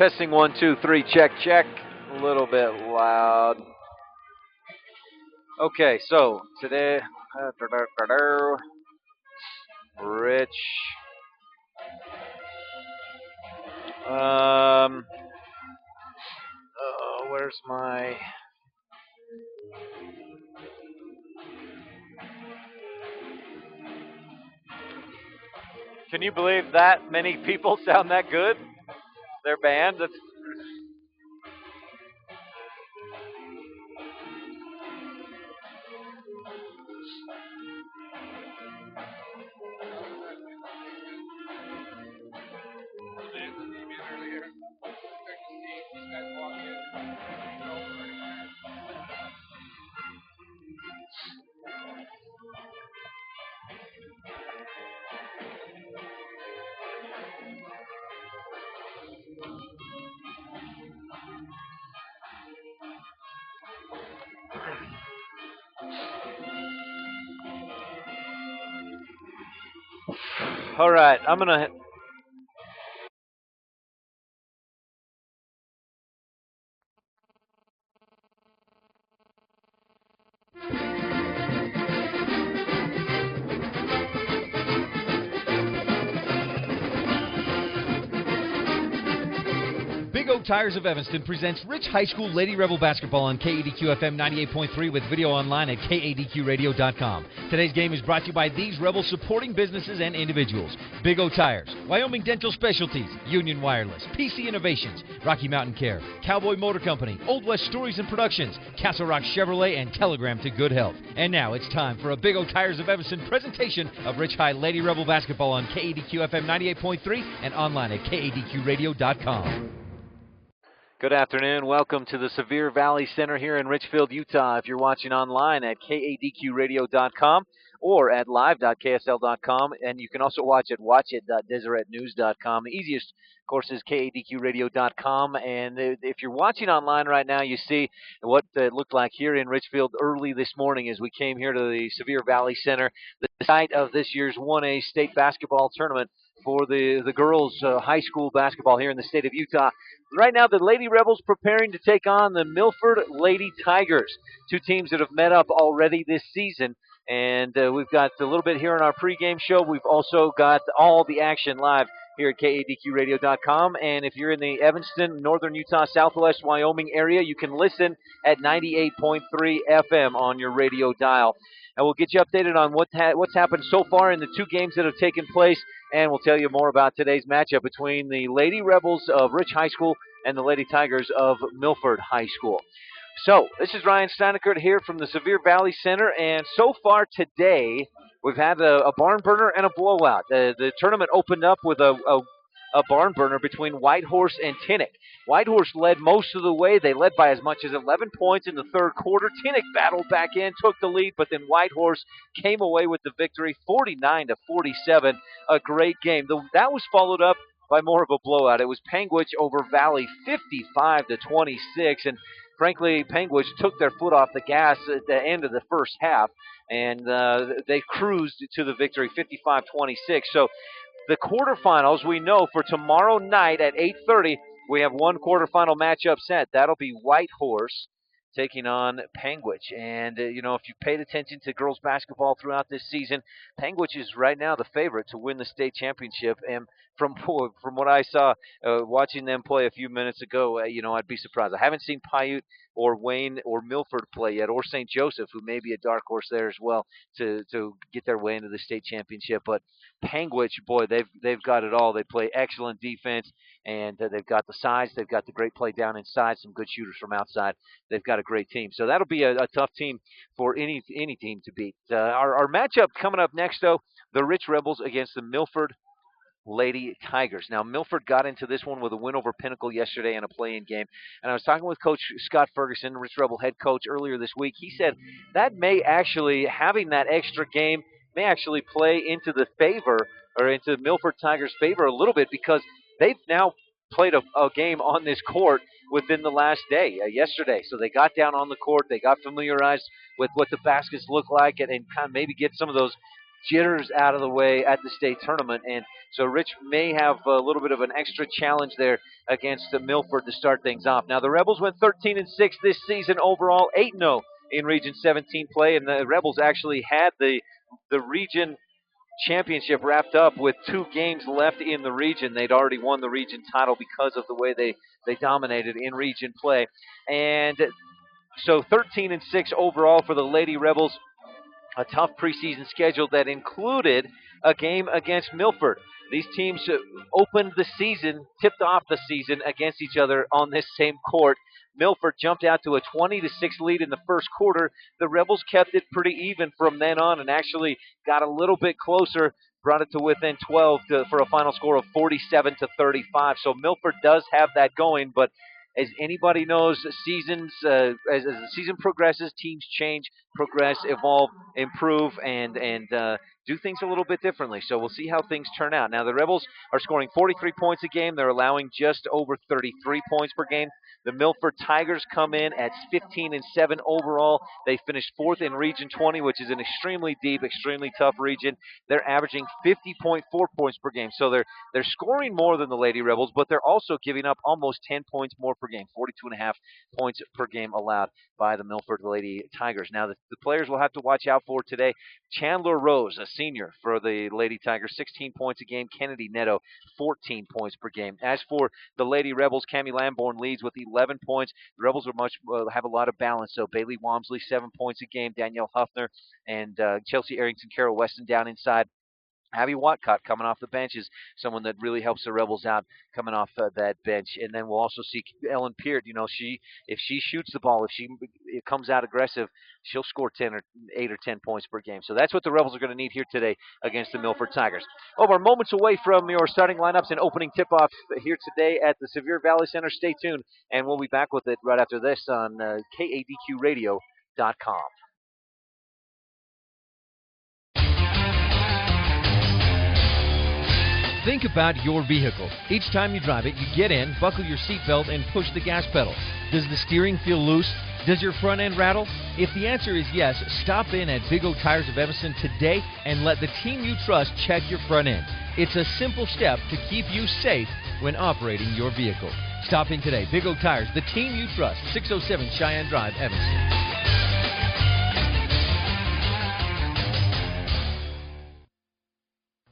Testing 1, 2, 3, check, check. A little bit loud. Okay, so today, Rich. Where's my? Can you believe that many people sound that good? Their band. That's. All right, I'm gonna. Big O Tires of Evanston presents Rich High School Lady Rebel Basketball on KADQ-FM 98.3 with video online at kadqradio.com. Today's game is brought to you by these Rebel supporting businesses and individuals. Big O Tires, Wyoming Dental Specialties, Union Wireless, PC Innovations, Rocky Mountain Care, Cowboy Motor Company, Old West Stories and Productions, Castle Rock Chevrolet, and Telegram to Good Health. And now it's time for a Big O Tires of Evanston presentation of Rich High Lady Rebel Basketball on KADQ-FM 98.3 and online at kadqradio.com. Good afternoon. Welcome to the Sevier Valley Center here in Richfield, Utah. If you're watching online at kadqradio.com or at live.ksl.com, and you can also watch at watchit.deseretnews.com. The easiest, of course, is kadqradio.com. And if you're watching online right now, you see what it looked like here in Richfield early this morning as we came here to the Sevier Valley Center, the site of this year's 1A state basketball tournament for the girls' high school basketball here in the state of Utah. Right now, the Lady Rebels preparing to take on the Milford Lady Tigers, two teams that have met up already this season. And we've got a little bit here in our pregame show. We've also got all the action live here at kadqradio.com. And if you're in the Evanston, northern Utah, southwest Wyoming area, you can listen at 98.3 FM on your radio dial. And we'll get you updated on what's happened so far in the two games that have taken place. And we'll tell you more about today's matchup between the Lady Rebels of Rich High School and the Lady Tigers of Milford High School. So, this is Ryan Steinekert here from the Sevier Valley Center, and so far today, we've had a barn burner and a blowout. The tournament opened up with a barn burner between Whitehorse and Tinnick. Whitehorse led most of the way. They led by as much as 11 points in the third quarter. Tinnick battled back in, took the lead, but then Whitehorse came away with the victory, 49-47. A great game. That was followed up by more of a blowout. It was Panguitch over Valley, 55-26, and frankly, Panguitch took their foot off the gas at the end of the first half, and they cruised to the victory, 55-26. So the quarterfinals, we know for tomorrow night at 8:30, we have one quarterfinal matchup set. That'll be Whitehorse taking on Panguitch. And, if you've paid attention to girls basketball throughout this season, Panguitch is right now the favorite to win the state championship. And from what I saw watching them play a few minutes ago, I'd be surprised. I haven't seen Paiute or Wayne or Milford play yet, or St. Joseph, who may be a dark horse there as well to get their way into the state championship. But Panguitch, boy, they've got it all. They play excellent defense, and they've got the size. They've got the great play down inside, some good shooters from outside. They've got a great team. So that'll be a tough team for any team to beat. Our matchup coming up next, though, the Rich Rebels against the Milford Lady Tigers. Now, Milford got into this one with a win over Pinnacle yesterday in a play-in game. And I was talking with Coach Scott Ferguson, Rich Rebel head coach, earlier this week. He said that may actually, having that extra game, may actually play into the favor, or into Milford Tigers' favor a little bit, because they've now played a game on this court within the last day, yesterday. So they got down on the court, they got familiarized with what the baskets look like, and kind of maybe get some of those jitters out of the way at the state tournament. And so Rich may have a little bit of an extra challenge there against Milford to start things off. Now, the Rebels went 13-6 this season overall, 8-0 in Region 17 play, and the Rebels actually had the region championship wrapped up with 2 games left in the region. They'd already won the region title because of the way they dominated in region play. And so 13-6 overall for the Lady Rebels. A tough preseason schedule that included a game against Milford. These teams opened the season, tipped off the season against each other on this same court. Milford jumped out to a 20-6 lead in the first quarter. The Rebels kept it pretty even from then on and actually got a little bit closer, brought it to within 12 for a final score of 47-35. So Milford does have that going, but as anybody knows, seasons as the season progresses, teams change, progress, evolve, improve, and do things a little bit differently. So we'll see how things turn out. Now the Rebels are scoring 43 points a game. They're allowing just over 33 points per game. The Milford Tigers come in at 15-7 overall. They finished 4th in Region 20, which is an extremely deep, extremely tough region. They're averaging 50.4 points per game. So they're scoring more than the Lady Rebels, but they're also giving up almost 10 points more per game, 42.5 points per game allowed by the Milford Lady Tigers. Now, the players will have to watch out for today. Chandler Rose, a senior for the Lady Tigers, 16 points a game. Kennedy Neto, 14 points per game. As for the Lady Rebels, Cammie Lamborn leads with 11 points. The Rebels are have a lot of balance. So Bailey Walmsley, 7 points a game. Danielle Huffner and Chelsea Arrington, Carol Weston down inside. Abby Watcott coming off the bench is someone that really helps the Rebels out coming off that bench. And then we'll also see Ellen Peart. You know, if she shoots the ball, if she comes out aggressive, she'll score 8 or 10 points per game. So that's what the Rebels are going to need here today against the Milford Tigers. Oh, we're moments away from your starting lineups and opening tip-off here today at the Sevier Valley Center. Stay tuned, and we'll be back with it right after this on KADQRadio.com. Think about your vehicle. Each time you drive it, you get in, buckle your seatbelt, and push the gas pedal. Does the steering feel loose? Does your front end rattle? If the answer is yes, stop in at Big O Tires of Evanston today and let the team you trust check your front end. It's a simple step to keep you safe when operating your vehicle. Stop in today. Big O Tires, the team you trust. 607 Cheyenne Drive, Evanston.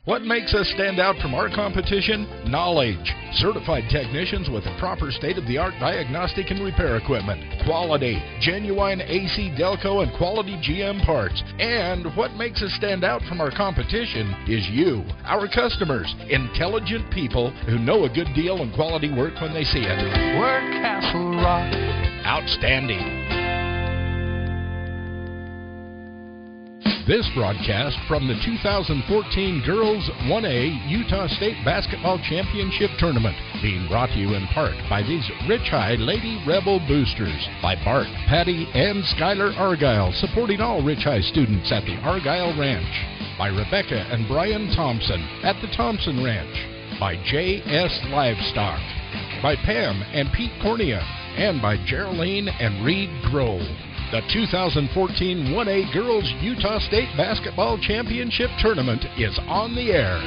What makes us stand out from our competition? Knowledge. Certified technicians with the proper state-of-the-art diagnostic and repair equipment. Quality. Genuine AC Delco and quality GM parts. And what makes us stand out from our competition is you, our customers. Intelligent people who know a good deal and quality work when they see it. We're Castle Rock. Outstanding. This broadcast from the 2014 Girls 1A Utah State Basketball Championship Tournament, being brought to you in part by these Rich High Lady Rebel Boosters, by Bart, Patty, and Skylar Argyle, supporting all Rich High students at the Argyle Ranch, by Rebecca and Brian Thompson at the Thompson Ranch, by J.S. Livestock, by Pam and Pete Cornea, and by Geraldine and Reed Grove. The 2014 1A Girls Utah State Basketball Championship Tournament is on the air.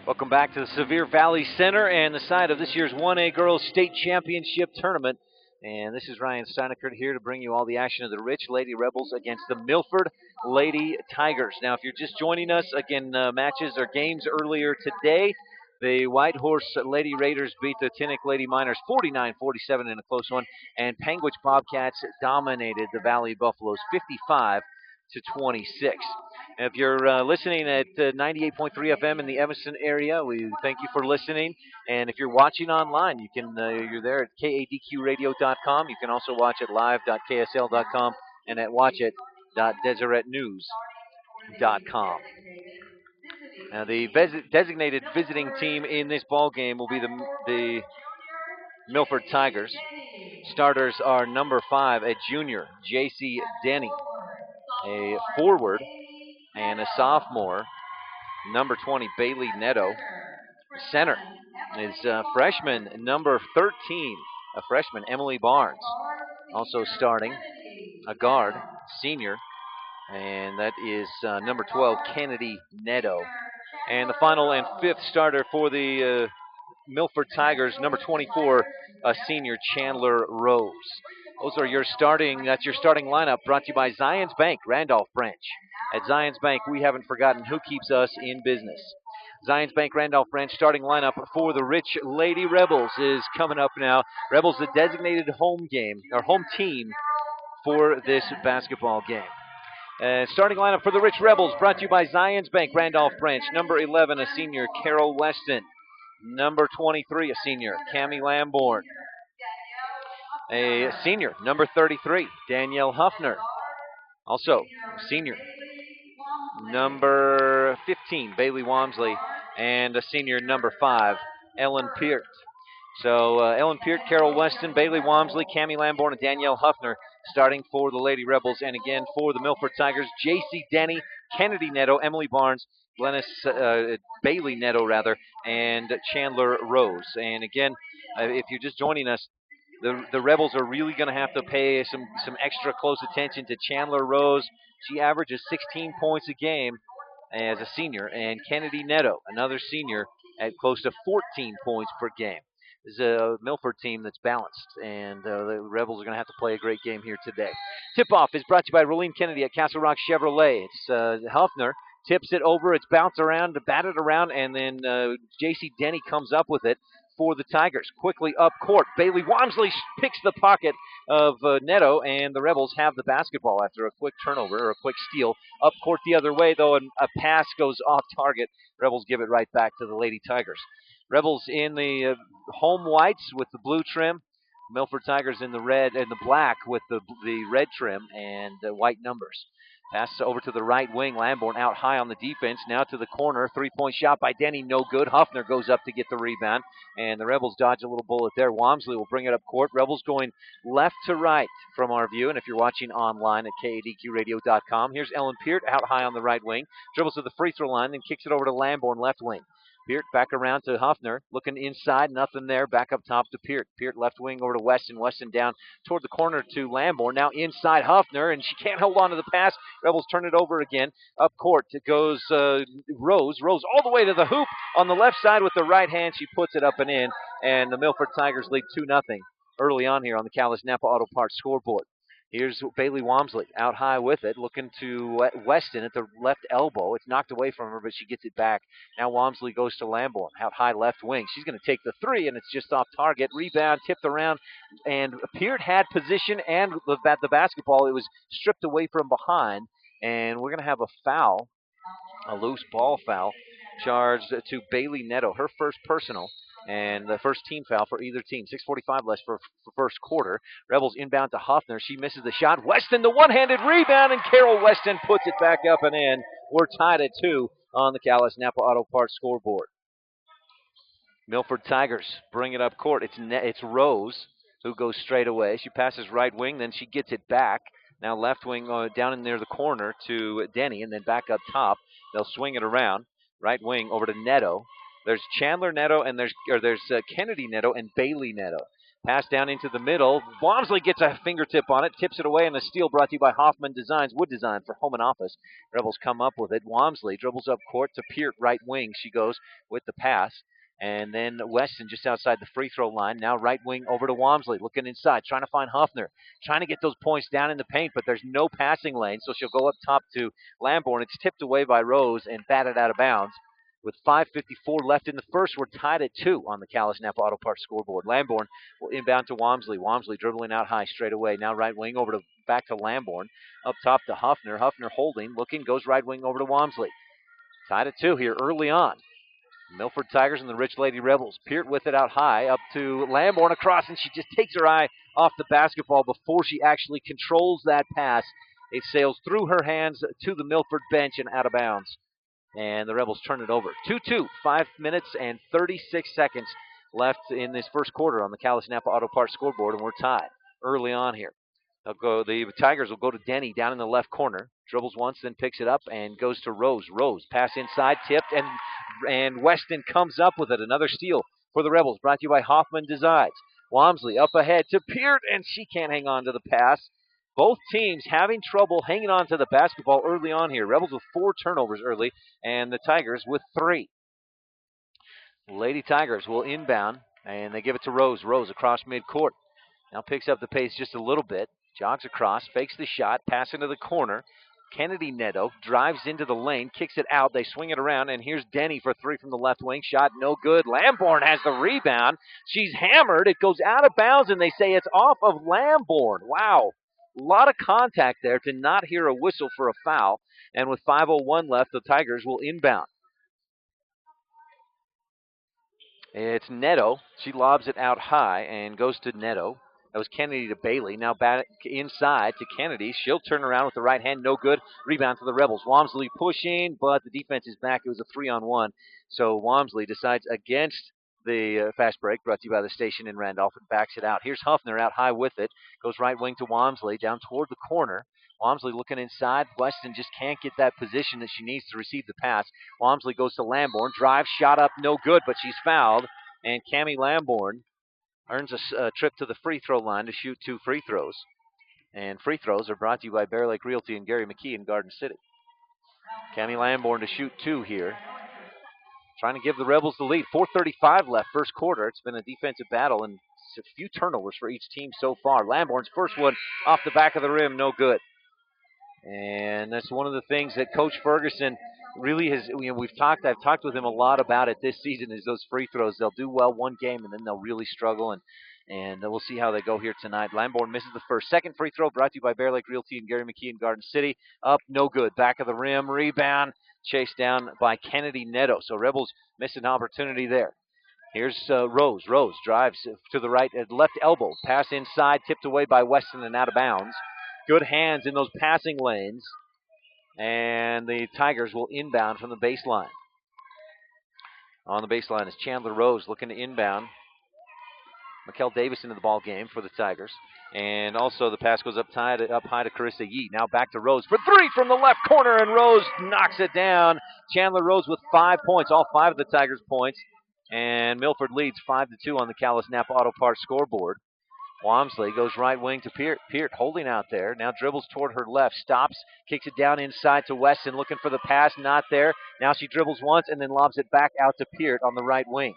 Welcome back to the Sevier Valley Center and the site of this year's 1A Girls State Championship Tournament. And this is Ryan Steinekert here to bring you all the action of the Rich Lady Rebels against the Milford Lady Tigers. Now, if you're just joining us, again, matches or games earlier today. The White Horse Lady Raiders beat the Tinnick Lady Miners 49-47 in a close one, and Panguitch Bobcats dominated the Valley Buffaloes 55-26. If you're listening at 98.3 FM in the Evanston area, we thank you for listening. And if you're watching online, you're there at KADQRadio.com. You can also watch it live.ksl.com and at watchit.deseretnews.com. Now, the designated visiting team in this ball game will be the Milford Tigers. Starters are number 5, a junior, J.C. Denny, a forward and a sophomore, number 20, Bailey Neto. Center is freshman number 13, a freshman, Emily Barnes. Also starting, a guard, senior, and that is number 12, Kennedy Neto. And the final and fifth starter for the Milford Tigers, number 24, senior Chandler Rose. That's your starting lineup, brought to you by Zions Bank, Randolph Branch. At Zions Bank, we haven't forgotten who keeps us in business. Zions Bank Randolph Branch starting lineup for the Rich Lady Rebels is coming up now. Rebels, the designated home team for this basketball game. Starting lineup for the Rich Rebels, brought to you by Zions Bank Randolph Branch. Number 11, a senior, Carol Weston. Number 23, a senior, Cammie Lamborn. A senior, number 33, Danielle Huffner. Also, senior, number 15, Bailey Wamsley. And a senior, number 5, Ellen Peart. So Ellen Peart, Carol Weston, Bailey Wamsley, Cammie Lamborn, and Danielle Huffner starting for the Lady Rebels. And again, for the Milford Tigers, J.C. Denny, Kennedy Neto, Emily Barnes, Bailey Neto, and Chandler Rose. And again, if you're just joining us, the Rebels are really going to have to pay some extra close attention to Chandler Rose. She averages 16 points a game as a senior, and Kennedy Neto, another senior, at close to 14 points per game. This is a Milford team that's balanced, and the Rebels are going to have to play a great game here today. Tip-off is brought to you by Rolene Kennedy at Castle Rock Chevrolet. It's Huffner tips it over, it's bounced around, batted around, and then J.C. Denny comes up with it for the Tigers. Quickly up court, Bailey Wamsley picks the pocket of Neto, and the Rebels have the basketball after a quick turnover or a quick steal. Up court the other way, though, and a pass goes off target. Rebels give it right back to the Lady Tigers. Rebels in the home whites with the blue trim. Milford Tigers in the red and the black with the red trim and white numbers. Pass over to the right wing. Lamborn out high on the defense. Now to the corner. Three-point shot by Denny. No good. Huffner goes up to get the rebound. And the Rebels dodge a little bullet there. Wamsley will bring it up court. Rebels going left to right from our view. And if you're watching online at kadqradio.com, here's Ellen Peart out high on the right wing. Dribbles to the free throw line, then kicks it over to Lamborn left wing. Peart back around to Huffner, looking inside, nothing there. Back up top to Peart. Peart left wing over to Weston. Weston down toward the corner to Lamborn. Now inside Huffner, and she can't hold on to the pass. Rebels turn it over again. Up court, it goes Rose. Rose all the way to the hoop on the left side with the right hand. She puts it up and in, and the Milford Tigers lead 2-0 early on here on the Callis Napa Auto Parts scoreboard. Here's Bailey Wamsley out high with it, looking to Weston at the left elbow. It's knocked away from her, but she gets it back. Now Wamsley goes to Lamborn, out high left wing. She's going to take the three, and it's just off target. Rebound, tipped around, and Peart had position and the basketball. It was stripped away from behind, and we're going to have a foul, a loose ball foul, charged to Bailey Neto, her first personal. And the first team foul for either team. 6:45 left for first quarter. Rebels inbound to Huffner. She misses the shot. Weston, the one-handed rebound, and Carol Weston puts it back up and in. We're tied at 2 on the Callis Napa Auto Parts scoreboard. Milford Tigers bring it up court. It's Rose who goes straight away. She passes right wing, then she gets it back. Now left wing down in near the corner to Denny, and then back up top. They'll swing it around. Right wing over to Neto. There's Chandler Neto, and there's Kennedy Neto and Bailey Neto. Pass down into the middle. Wamsley gets a fingertip on it, tips it away, and a steal brought to you by Hoffman Designs, wood design for home and office. Rebels come up with it. Wamsley dribbles up court to Peart, right wing. She goes with the pass. And then Weston just outside the free throw line. Now right wing over to Wamsley, looking inside, trying to find Huffner, trying to get those points down in the paint, but there's no passing lane, so she'll go up top to Lamborn. It's tipped away by Rose and batted out of bounds. With 5:54 left in the first, we're tied at 2 on the Callis Napa Auto Parts scoreboard. Lamborn will inbound to Wamsley. Wamsley dribbling out high straight away. Now right wing over to back to Lamborn. Up top to Huffner. Huffner holding, looking, goes right wing over to Wamsley. Tied at 2 here early on. Milford Tigers and the Rich Lady Rebels. Peart with it out high, up to Lamborn across, and she just takes her eye off the basketball before she actually controls that pass. It sails through her hands to the Milford bench and out of bounds. And the Rebels turn it over. 2-2, 5 minutes and 36 seconds left in this first quarter on the Callis Napa Auto Parts scoreboard, and we're tied early on here. The Tigers will go to Denny down in the left corner. Dribbles once, then picks it up and goes to Rose. Rose, pass inside, tipped, and Weston comes up with it. Another steal for the Rebels, brought to you by Hoffman Designs. Wamsley up ahead to Peart, and she can't hang on to the pass. both teams having trouble hanging on to the basketball early on here. Rebels with 4 turnovers early, and the Tigers with 3. Lady Tigers will inbound, and they give it to Rose. Rose across midcourt. Now picks up the pace just a little bit. Jogs across, fakes the shot, pass into the corner. Kennedy Neto drives into the lane, kicks it out. They swing it around, and here's Denny for 3 from the left wing. Shot no good. Lamborn has the rebound. She's hammered. It goes out of bounds, and they say it's off of Lamborn. Wow. A lot of contact there to not hear a whistle for a foul. And with 5:01 left, the Tigers will inbound. It's Neto. She lobs it out high and goes to Neto. That was Kennedy to Bailey. Now back inside to Kennedy. She'll turn around with the right hand. No good. Rebound to the Rebels. Wamsley pushing, but the defense is back. It was a 3-on-1. So Wamsley decides against the fast break, brought to you by the station in Randolph, and backs it out. Here's Huffner out high with it. Goes right wing to Wamsley, down toward the corner. Wamsley looking inside. Weston just can't get that position that she needs to receive the pass. Wamsley goes to Lamborn. Drive, shot up, no good, but she's fouled. And Cammie Lamborn earns a trip to the free throw line to shoot 2 free throws. And free throws are brought to you by Bear Lake Realty and Gary McKee in Garden City. Cammie Lamborn to shoot 2 here. Trying to give the Rebels the lead. 4:35 left, first quarter. It's been a defensive battle and a few turnovers for each team so far. Lamborn's first one off the back of the rim, no good. And that's one of the things that Coach Ferguson really has, I've talked with him a lot about it this season, is those free throws. They'll do well one game and then they'll really struggle, and we'll see how they go here tonight. Lamborn misses the first. Second free throw brought to you by Bear Lake Realty and Gary McKee in Garden City. Up, no good. Back of the rim, rebound, chased down by Kennedy Neto. So Rebels missed an opportunity there. Here's Rose. Rose drives to the right at left elbow. Pass inside, tipped away by Weston and out of bounds. Good hands in those passing lanes. And the Tigers will inbound from the baseline. On the baseline is Chandler Rose looking to inbound. Mikkel Davis into the ball game for the Tigers. And also the pass goes up high to Carissa Yee. Now back to Rose for 3 from the left corner, and Rose knocks it down. Chandler Rose with 5 points, all 5 of the Tigers' points. And Milford leads 5-2 on the Callis Napa Auto Parts scoreboard. Wamsley goes right wing to Peart. Peart holding out there. Now dribbles toward her left. Stops. Kicks it down inside to Weston. Looking for the pass. Not there. Now she dribbles once and then lobs it back out to Peart on the right wing.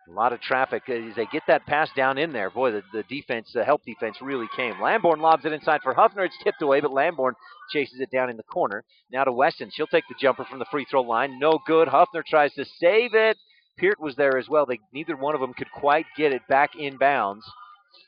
A lot of traffic as they get that pass down in there. Boy, the defense, the help defense really came. Lamborn lobs it inside for Huffner. It's tipped away, but Lamborn chases it down in the corner. Now to Weston. She'll take the jumper from the free throw line. No good. Huffner tries to save it. Peart was there as well. Neither one of them could quite get it back in bounds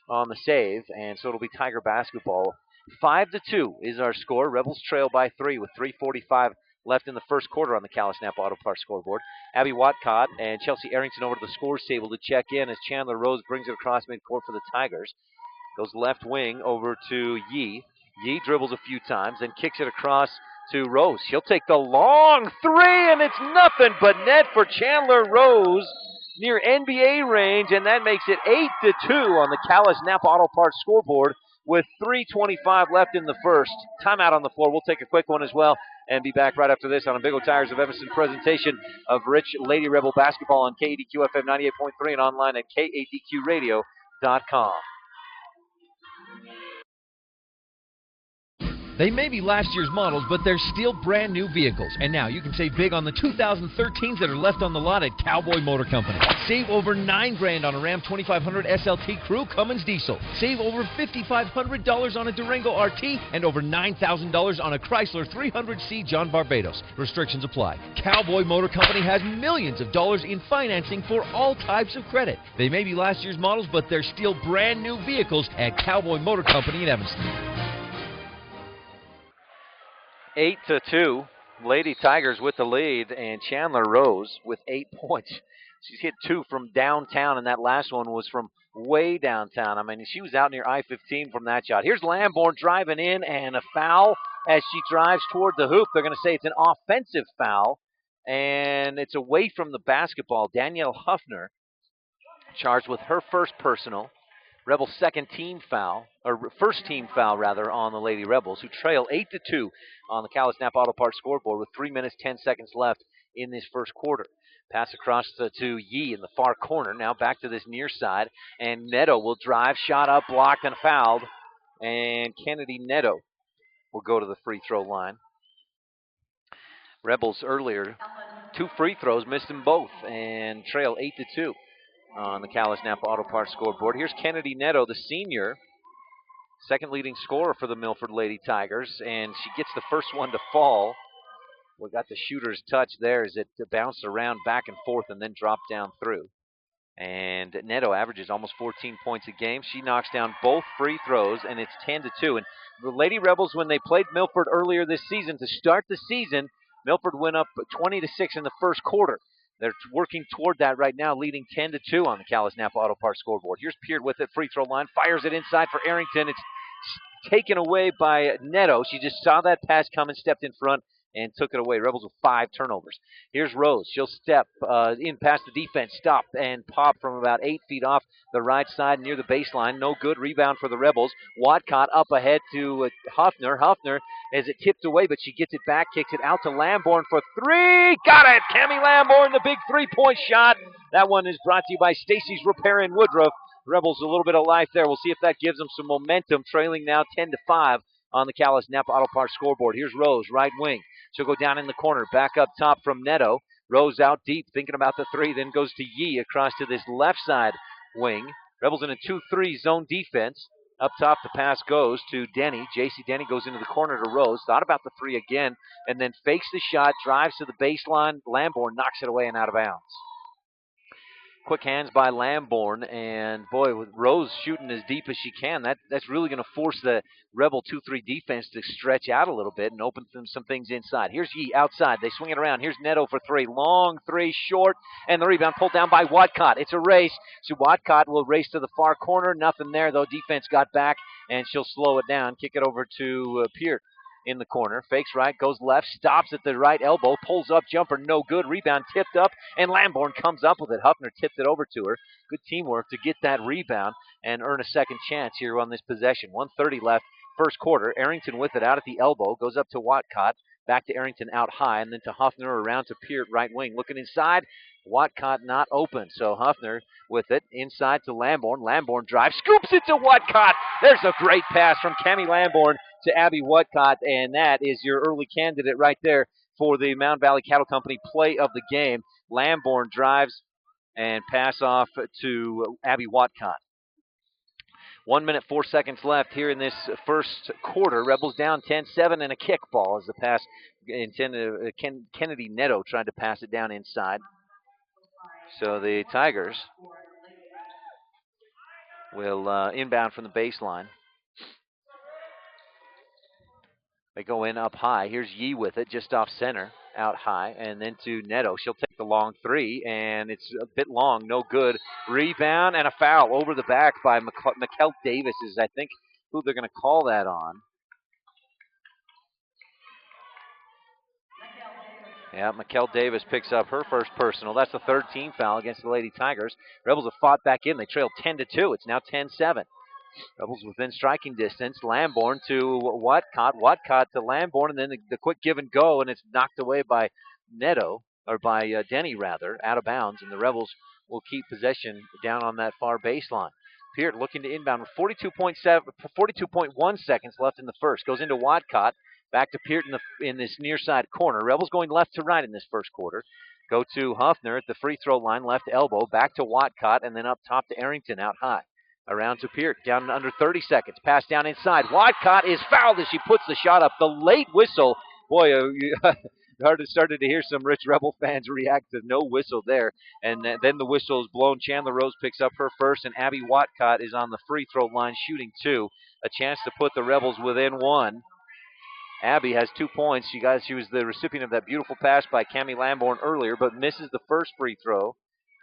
on the save, and so it'll be Tiger basketball. 5-2 is our score. Rebels trail by 3 with 3:45 left in the first quarter on the Callis Napa Auto Parts scoreboard. Abby Watcott and Chelsea Arrington over to the scores table to check in as Chandler Rose brings it across midcourt for the Tigers. Goes left wing over to Yee. Yee dribbles a few times and kicks it across to Rose. She'll take the long 3, and it's nothing but net for Chandler Rose near NBA range, and that makes it 8-2 on the Callis Napa Auto Parts scoreboard with 3:25 left in the first. Timeout on the floor. We'll take a quick one as well and be back right after this on a Big O Tires of Evanston presentation of Rich Lady Rebel basketball on KADQ FM 98.3 and online at KADQradio.com. They may be last year's models, but they're still brand new vehicles. And now you can save big on the 2013s that are left on the lot at Cowboy Motor Company. Save over $9,000 on a Ram 2500 SLT Crew Cummins diesel. Save over $5,500 on a Durango RT and over $9,000 on a Chrysler 300C John Barbados. Restrictions apply. Cowboy Motor Company has millions of dollars in financing for all types of credit. They may be last year's models, but they're still brand new vehicles at Cowboy Motor Company in Evanston. 8-2. Lady Tigers with the lead, and Chandler Rose with 8 points. She's hit 2 from downtown, and that last one was from way downtown. I mean, she was out near I-15 from that shot. Here's Lamborn driving in, and a foul as she drives toward the hoop. They're going to say it's an offensive foul, and it's away from the basketball. Danielle Huffner charged with her first personal. Rebels' first team foul, rather, on the Lady Rebels, who trail 8-2 on the Callis Napa Auto Parts scoreboard with 3 minutes, 10 seconds left in this first quarter. Pass across to Yee in the far corner. Now back to this near side, and Neto will drive, shot up, blocked, and fouled. and Kennedy Neto will go to the free throw line. Rebels earlier, 2 free throws, missed them both, and trail 8-2 on the Calais Napa Auto Parts scoreboard. Here's Kennedy Neto, the senior, second leading scorer for the Milford Lady Tigers, and she gets the first one to fall. We got the shooter's touch there as it bounced around back and forth and then dropped down through. And Neto averages almost 14 points a game. She knocks down both free throws, and it's 10-2. And the Lady Rebels, when they played Milford earlier this season, to start the season, Milford went up 20-6 in the first quarter. They're working toward that right now, leading 10-2 on the Calais Napa Auto Parts scoreboard. Here's Peard with it, free throw line, fires it inside for Arrington. It's taken away by Neto. She just saw that pass come and stepped in front and took it away. Rebels with 5 turnovers. Here's Rose. She'll step in past the defense, stop, and pop from about 8 feet off the right side near the baseline. No good. Rebound for the Rebels. Watcott up ahead to Huffner. Huffner has it tipped away, but she gets it back, kicks it out to Lamborn for 3. Got it! Cammie Lamborn, the big 3-point shot. That one is brought to you by Stacy's Repair in Woodruff. Rebels a little bit of life there. We'll see if that gives them some momentum, trailing now 10-5 on the Calais Napa Auto Parts scoreboard. Here's Rose, right wing. She'll go down in the corner, back up top from Neto. Rose out deep, thinking about the 3, then goes to Yee across to this left side wing. Rebels in a 2-3 zone defense. Up top, the pass goes to Denny. J.C. Denny goes into the corner to Rose. Thought about the 3 again, and then fakes the shot, drives to the baseline. Lamborn knocks it away and out of bounds. Quick hands by Lamborn, and boy, with Rose shooting as deep as she can, that's really going to force the Rebel 2-3 defense to stretch out a little bit and open some things inside. Here's Yee outside. They swing it around. Here's Neto for 3. Long 3, short, and the rebound pulled down by Watcott. It's a race. So Watcott will race to the far corner. Nothing there, though. Defense got back, and she'll slow it down, kick it over to Peart. In the corner, fakes right, goes left, stops at the right elbow, pulls up, jumper, no good, rebound tipped up, and Lamborn comes up with it. Huffner tipped it over to her. Good teamwork to get that rebound and earn a second chance here on this possession. 1:30 left, first quarter. Arrington with it out at the elbow, goes up to Watcott, back to Arrington out high, and then to Huffner around to Peart, right wing. Looking inside, Watcott not open, so Huffner with it inside to Lamborn. Lamborn drives, scoops it to Watcott. There's a great pass from Cammie Lamborn to Abby Watcott, and that is your early candidate right there for the Mound Valley Cattle Company play of the game. Lamborn drives and pass off to Abby Watcott. 1 minute, 4 seconds left here in this first quarter. Rebels down 10-7 and a kickball as the pass intended. Kennedy Neto tried to pass it down inside. So the Tigers will inbound from the baseline. They go in up high. Here's Yee with it, just off center, out high, and then to Neto. She'll take the long 3, and it's a bit long, no good. Rebound and a foul over the back by Mikkel Davis is, I think, who they're going to call that on. Yeah, Mikkel Davis picks up her first personal. That's the 3rd team foul against the Lady Tigers. Rebels have fought back in. They trailed 10-2. It's now 10-7. Rebels within striking distance. Lamborn to Watcott. Watcott to Lamborn, and then the quick give and go, and it's knocked away by Neto, or by Denny, rather, out of bounds, and the Rebels will keep possession down on that far baseline. Peart looking to inbound with 42.1 seconds left in the first. Goes into Watcott. Back to Peart in this near side corner. Rebels going left to right in this first quarter. Go to Huffner at the free throw line, left elbow. Back to Watcott, and then up top to Arrington out high. Around to Peart, down under 30 seconds. Pass down inside. Watcott is fouled as she puts the shot up. The late whistle. Boy, started to hear some Rich Rebel fans react to no whistle there. And then the whistle is blown. Chandler Rose picks up her first, and Abby Watcott is on the free throw line shooting 2. A chance to put the Rebels within 1. Abby has 2 points. She was the recipient of that beautiful pass by Cammie Lamborn earlier, but misses the first free throw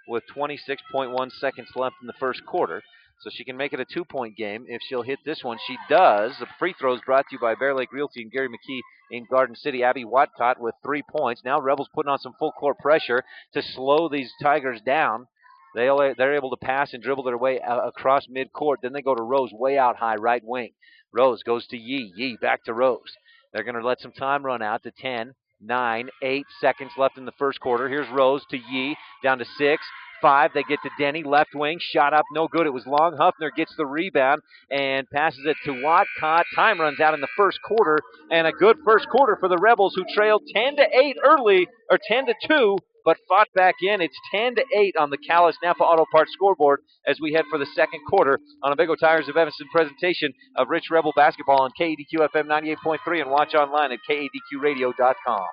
with 26.1 seconds left in the first quarter. So she can make it a 2-point game if she'll hit this one. She does. The free throw is brought to you by Bear Lake Realty and Gary McKee in Garden City. Abby Watcott with 3 points. Now Rebels putting on some full court pressure to slow these Tigers down. They're able to pass and dribble their way across midcourt. Then they go to Rose way out high, right wing. Rose goes to Yee. Yee back to Rose. They're going to let some time run out to 10, 9, 8 seconds left in the first quarter. Here's Rose to Yee, down to 6. 5. They get to Denny, left wing, shot up, no good. It was long. Huffner gets the rebound and passes it to Watcott. Time runs out in the first quarter, and a good first quarter for the Rebels, who trailed 10-8 early, or 10-2, but fought back in. It's 10-8 on the Callis Napa Auto Parts scoreboard as we head for the second quarter on a Big O Tires of Evanston presentation of Rich Rebel basketball on KADQ FM 98.3 and watch online at kadqradio.com.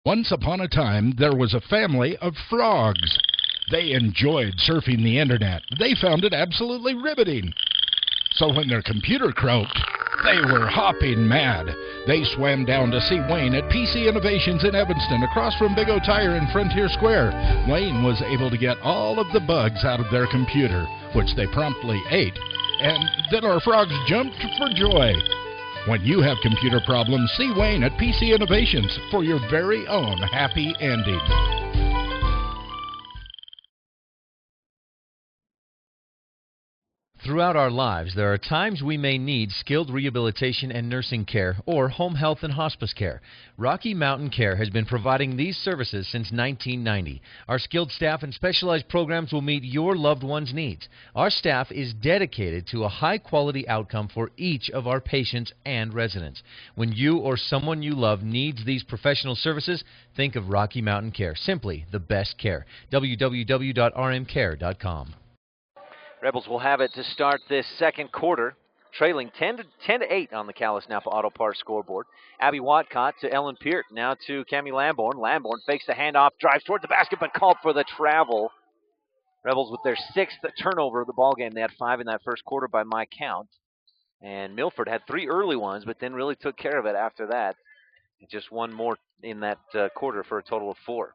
Once upon a time, there was a family of frogs. They enjoyed surfing the internet. They found it absolutely riveting. So when their computer croaked, they were hopping mad. They swam down to see Wayne at PC Innovations in Evanston, across from Big O Tire in Frontier Square. Wayne was able to get all of the bugs out of their computer, which they promptly ate, and then our frogs jumped for joy. When you have computer problems, see Wayne at PC Innovations for your very own happy ending. Throughout our lives, there are times we may need skilled rehabilitation and nursing care or home health and hospice care. Rocky Mountain Care has been providing these services since 1990. Our skilled staff and specialized programs will meet your loved one's needs. Our staff is dedicated to a high-quality outcome for each of our patients and residents. When you or someone you love needs these professional services, think of Rocky Mountain Care. Simply the best care. www.rmcare.com. Rebels will have it to start this second quarter, trailing 10-8 on the Callis Napa Auto Parts scoreboard. Abby Watcott to Ellen Peart, now to Cammie Lamborn. Lamborn fakes the handoff, drives toward the basket, but called for the travel. Rebels with their 6th turnover of the ballgame. They had 5 in that first quarter by my count. And Milford had 3 early ones, but then really took care of it after that. Just one more in that quarter for a total of 4.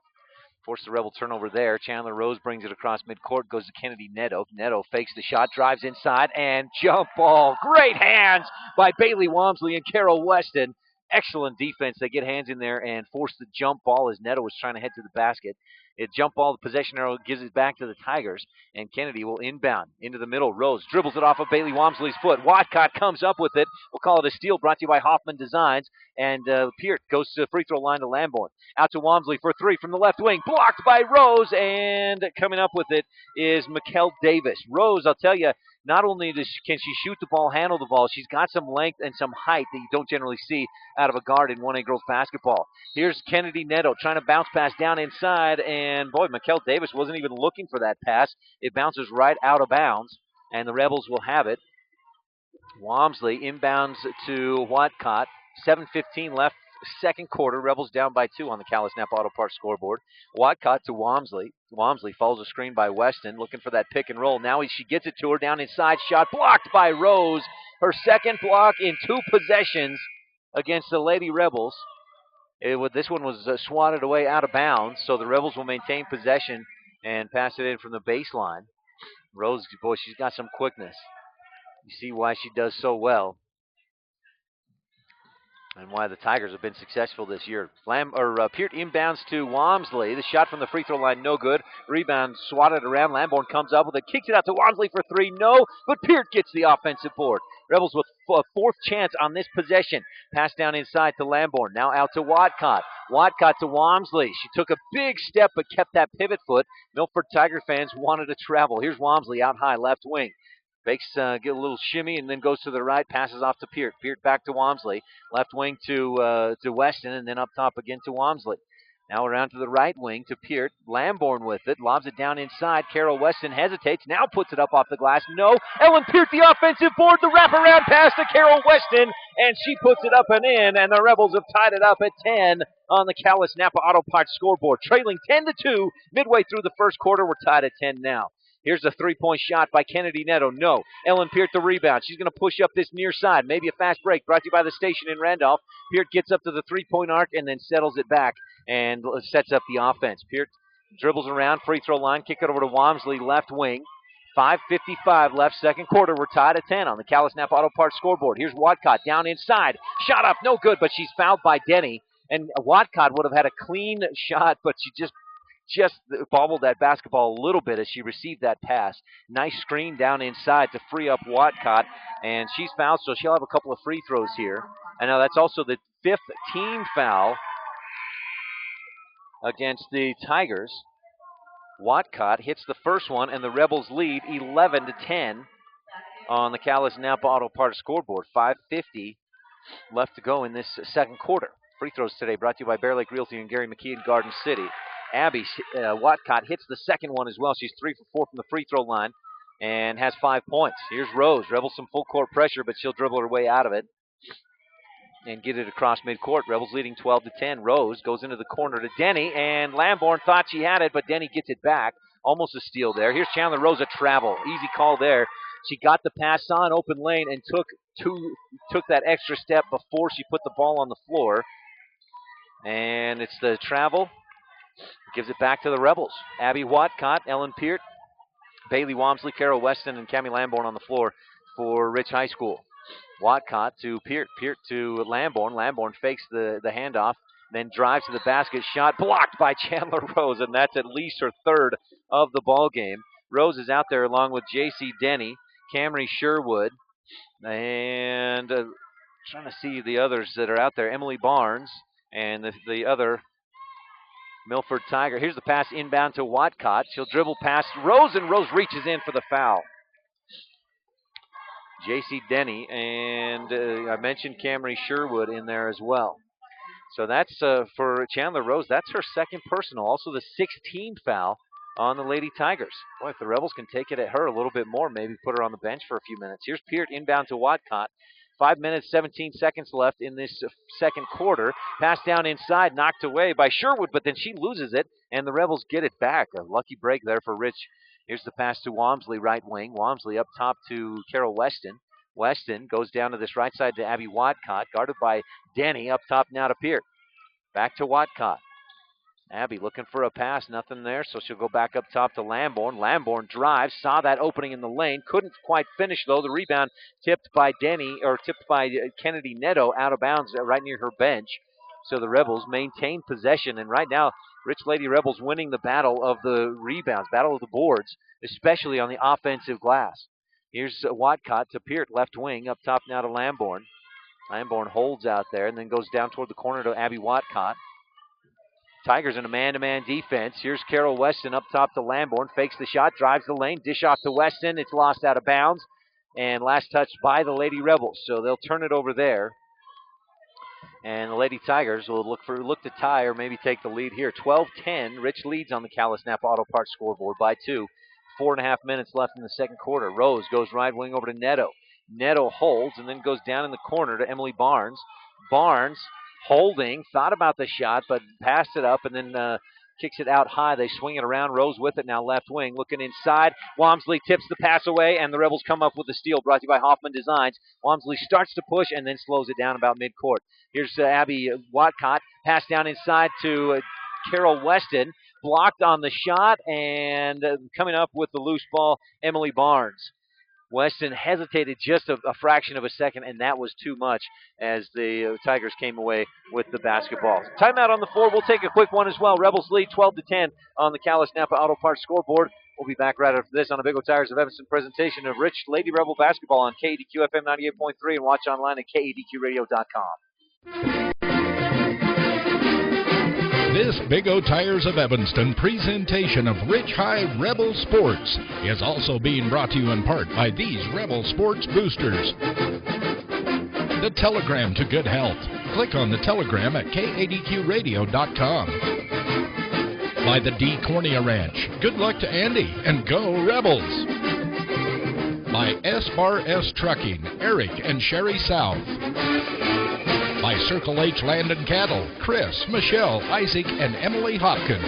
Forced the Rebel turnover there. Chandler Rose brings it across midcourt, goes to Kennedy Neto. Neto fakes the shot, drives inside, and jump ball. Great hands by Bailey Walmsley and Carol Weston. Excellent defense. They get hands in there and force the jump ball as Neto was trying to head to the basket. It jump ball, the possession arrow gives it back to the Tigers, and Kennedy will inbound into the middle. Rose dribbles it off of Bailey Walmsley's foot. Watcott comes up with it. We'll call it a steal, brought to you by Hoffman Designs. And Peart goes to the free throw line to Lamborn. Out to Walmsley for 3 from the left wing. Blocked by Rose, and coming up with it is Mikkel Davis. Rose, I'll tell you, not only can she shoot the ball, handle the ball, she's got some length and some height that you don't generally see out of a guard in 1A girls basketball. Here's Kennedy Neto trying to bounce pass down inside, and boy, Mikkel Davis wasn't even looking for that pass. It bounces right out of bounds, and the Rebels will have it. Walmsley inbounds to Watcott. 7:15 left, second quarter. Rebels down by 2 on the Callis Napa Auto Parts scoreboard. Watcott to Walmsley. Walmsley follows a screen by Weston, looking for that pick and roll. Now she gets it to her down inside. Shot blocked by Rose. Her second block in 2 possessions against the Lady Rebels. This one was swatted away out of bounds, so the Rebels will maintain possession and pass it in from the baseline. Rose, boy, she's got some quickness. You see why she does so well and why the Tigers have been successful this year. Peart inbounds to Walmsley. The shot from the free throw line, no good. Rebound swatted around. Lamborn comes up with it, kicks it out to Walmsley for 3, no, but Peart gets the offensive board. Rebels with a 4th chance on this possession. Pass down inside to Lamborn. Now out to Watcott. Watcott to Walmsley. She took a big step but kept that pivot foot. Milford Tiger fans wanted to travel. Here's Walmsley out high, left wing. Fakes, get a little shimmy, and then goes to the right, passes off to Peart. Peart back to Walmsley. Left wing to Weston, and then up top again to Walmsley. Now around to the right wing to Peart. Lamborn with it, lobs it down inside. Carol Weston hesitates, now puts it up off the glass. No, Ellen Peart the offensive board, the wraparound pass to Carol Weston, and she puts it up and in, and the Rebels have tied it up at 10 on the Callis Napa Auto Parts scoreboard. Trailing 10-2 midway through the first quarter. We're tied at 10 now. Here's a 3-point shot by Kennedy Neto. No. Ellen Peart the rebound. She's going to push up this near side. Maybe a fast break brought to you by the station in Randolph. Peart gets up to the 3-point arc and then settles it back and sets up the offense. Peart dribbles around, free throw line, kick it over to Walmsley, left wing. 5:55 left, second quarter. We're tied at 10 on the Callis Napa Auto Parts scoreboard. Here's Watcott down inside. Shot up, no good, but she's fouled by Denny. And Watcott would have had a clean shot, but she just bobbled that basketball a little bit as she received that pass. Nice screen down inside to free up Watcott, and she's fouled, so she'll have a couple of free throws here. And now that's also the 5th team foul against the Tigers. Watcott hits the first one, and the Rebels lead 11-10 on the Callis Napa Auto Parts scoreboard. 5:50 left to go in this second quarter. Free throws today brought to you by Bear Lake Realty and Gary McKee in Garden City. Abby Watcott hits the second one as well. She's 3 for 4 from the free throw line and has 5 points. Here's Rose. Rebels some full court pressure, but she'll dribble her way out of it and get it across midcourt. Rebels leading 12-10. Rose goes into the corner to Denny, and Lamborn thought she had it, but Denny gets it back. Almost a steal there. Here's Chandler Rose, a travel. Easy call there. She got the pass on open lane and took that extra step before she put the ball on the floor. And it's the travel. Gives it back to the Rebels. Abby Watcott, Ellen Peart, Bailey Wamsley, Carol Weston, and Cammie Lamborn on the floor for Rich High School. Watcott to Peart, Peart to Lamborn. Lamborn fakes the handoff, then drives to the basket. Shot blocked by Chandler Rose, and that's at least her third of the ball game. Rose is out there along with J.C. Denny, Camry Sherwood, and trying to see the others that are out there. Emily Barnes and the other Milford Tiger. Here's the pass inbound to Watcott. She'll dribble past Rose, and Rose reaches in for the foul. J.C. Denny, and I mentioned Camry Sherwood in there as well. So that's for Chandler Rose. That's her second personal. Also the 16th foul on the Lady Tigers. Boy, if the Rebels can take it at her a little bit more, maybe put her on the bench for a few minutes. Here's Peart inbound to Watcott. 5 minutes, 17 seconds left in this second quarter. Pass down inside, knocked away by Sherwood, but then she loses it, and the Rebels get it back. A lucky break there for Rich. Here's the pass to Wamsley, right wing. Wamsley up top to Carol Weston. Weston goes down to this right side to Abby Watcott, guarded by Denny. Up top now to Peart. Back to Watcott. Abby looking for a pass, nothing there, so she'll go back up top to Lamborn. Lamborn drives, saw that opening in the lane, couldn't quite finish though. The rebound tipped by Kennedy Neto out of bounds right near her bench. So the Rebels maintain possession, and right now, Rich Lady Rebels winning the battle of the rebounds, battle of the boards, especially on the offensive glass. Here's Watcott to Peart, left wing, up top now to Lamborn. Lamborn holds out there and then goes down toward the corner to Abby Watcott. Tigers in a man-to-man defense. Here's Carol Weston up top to Lamborn. Fakes the shot, drives the lane, dish off to Weston. It's lost out of bounds. And last touch by the Lady Rebels. So they'll turn it over there. And the Lady Tigers will look to tie or maybe take the lead here. 12-10. Rich leads on the Callis Napa Auto Parts scoreboard by 2. 4.5 minutes left in the second quarter. Rose goes right wing over to Neto. Neto holds and then goes down in the corner to Emily Barnes. Barnes holding, thought about the shot, but passed it up and then kicks it out high. They swing it around. Rose with it now, left wing, looking inside. Wamsley tips the pass away, and the Rebels come up with the steal, brought to you by Hoffman Designs. Wamsley starts to push and then slows it down about midcourt. Here's Abby Watcott. Pass down inside to Carol Weston. Blocked on the shot, and coming up with the loose ball, Emily Barnes. Weston hesitated just a fraction of a second, and that was too much as the Tigers came away with the basketball. Timeout on the floor. We'll take a quick one as well. Rebels lead 12-10 on the Callis Napa Auto Parts scoreboard. We'll be back right after this on a Big O Tires of Evanston presentation of Rich Lady Rebel basketball on KADQ FM 98.3 and watch online at KADQradio.com. This Big O Tires of Evanston presentation of Rich High Rebel Sports is also being brought to you in part by these Rebel Sports boosters. The Telegram to Good Health. Click on the Telegram at KADQradio.com. By the D. Cornea Ranch. Good luck to Andy and go Rebels. By S-Bar-S Trucking. Eric and Sherry South. By Circle H Land and Cattle, Chris, Michelle, Isaac, and Emily Hopkins.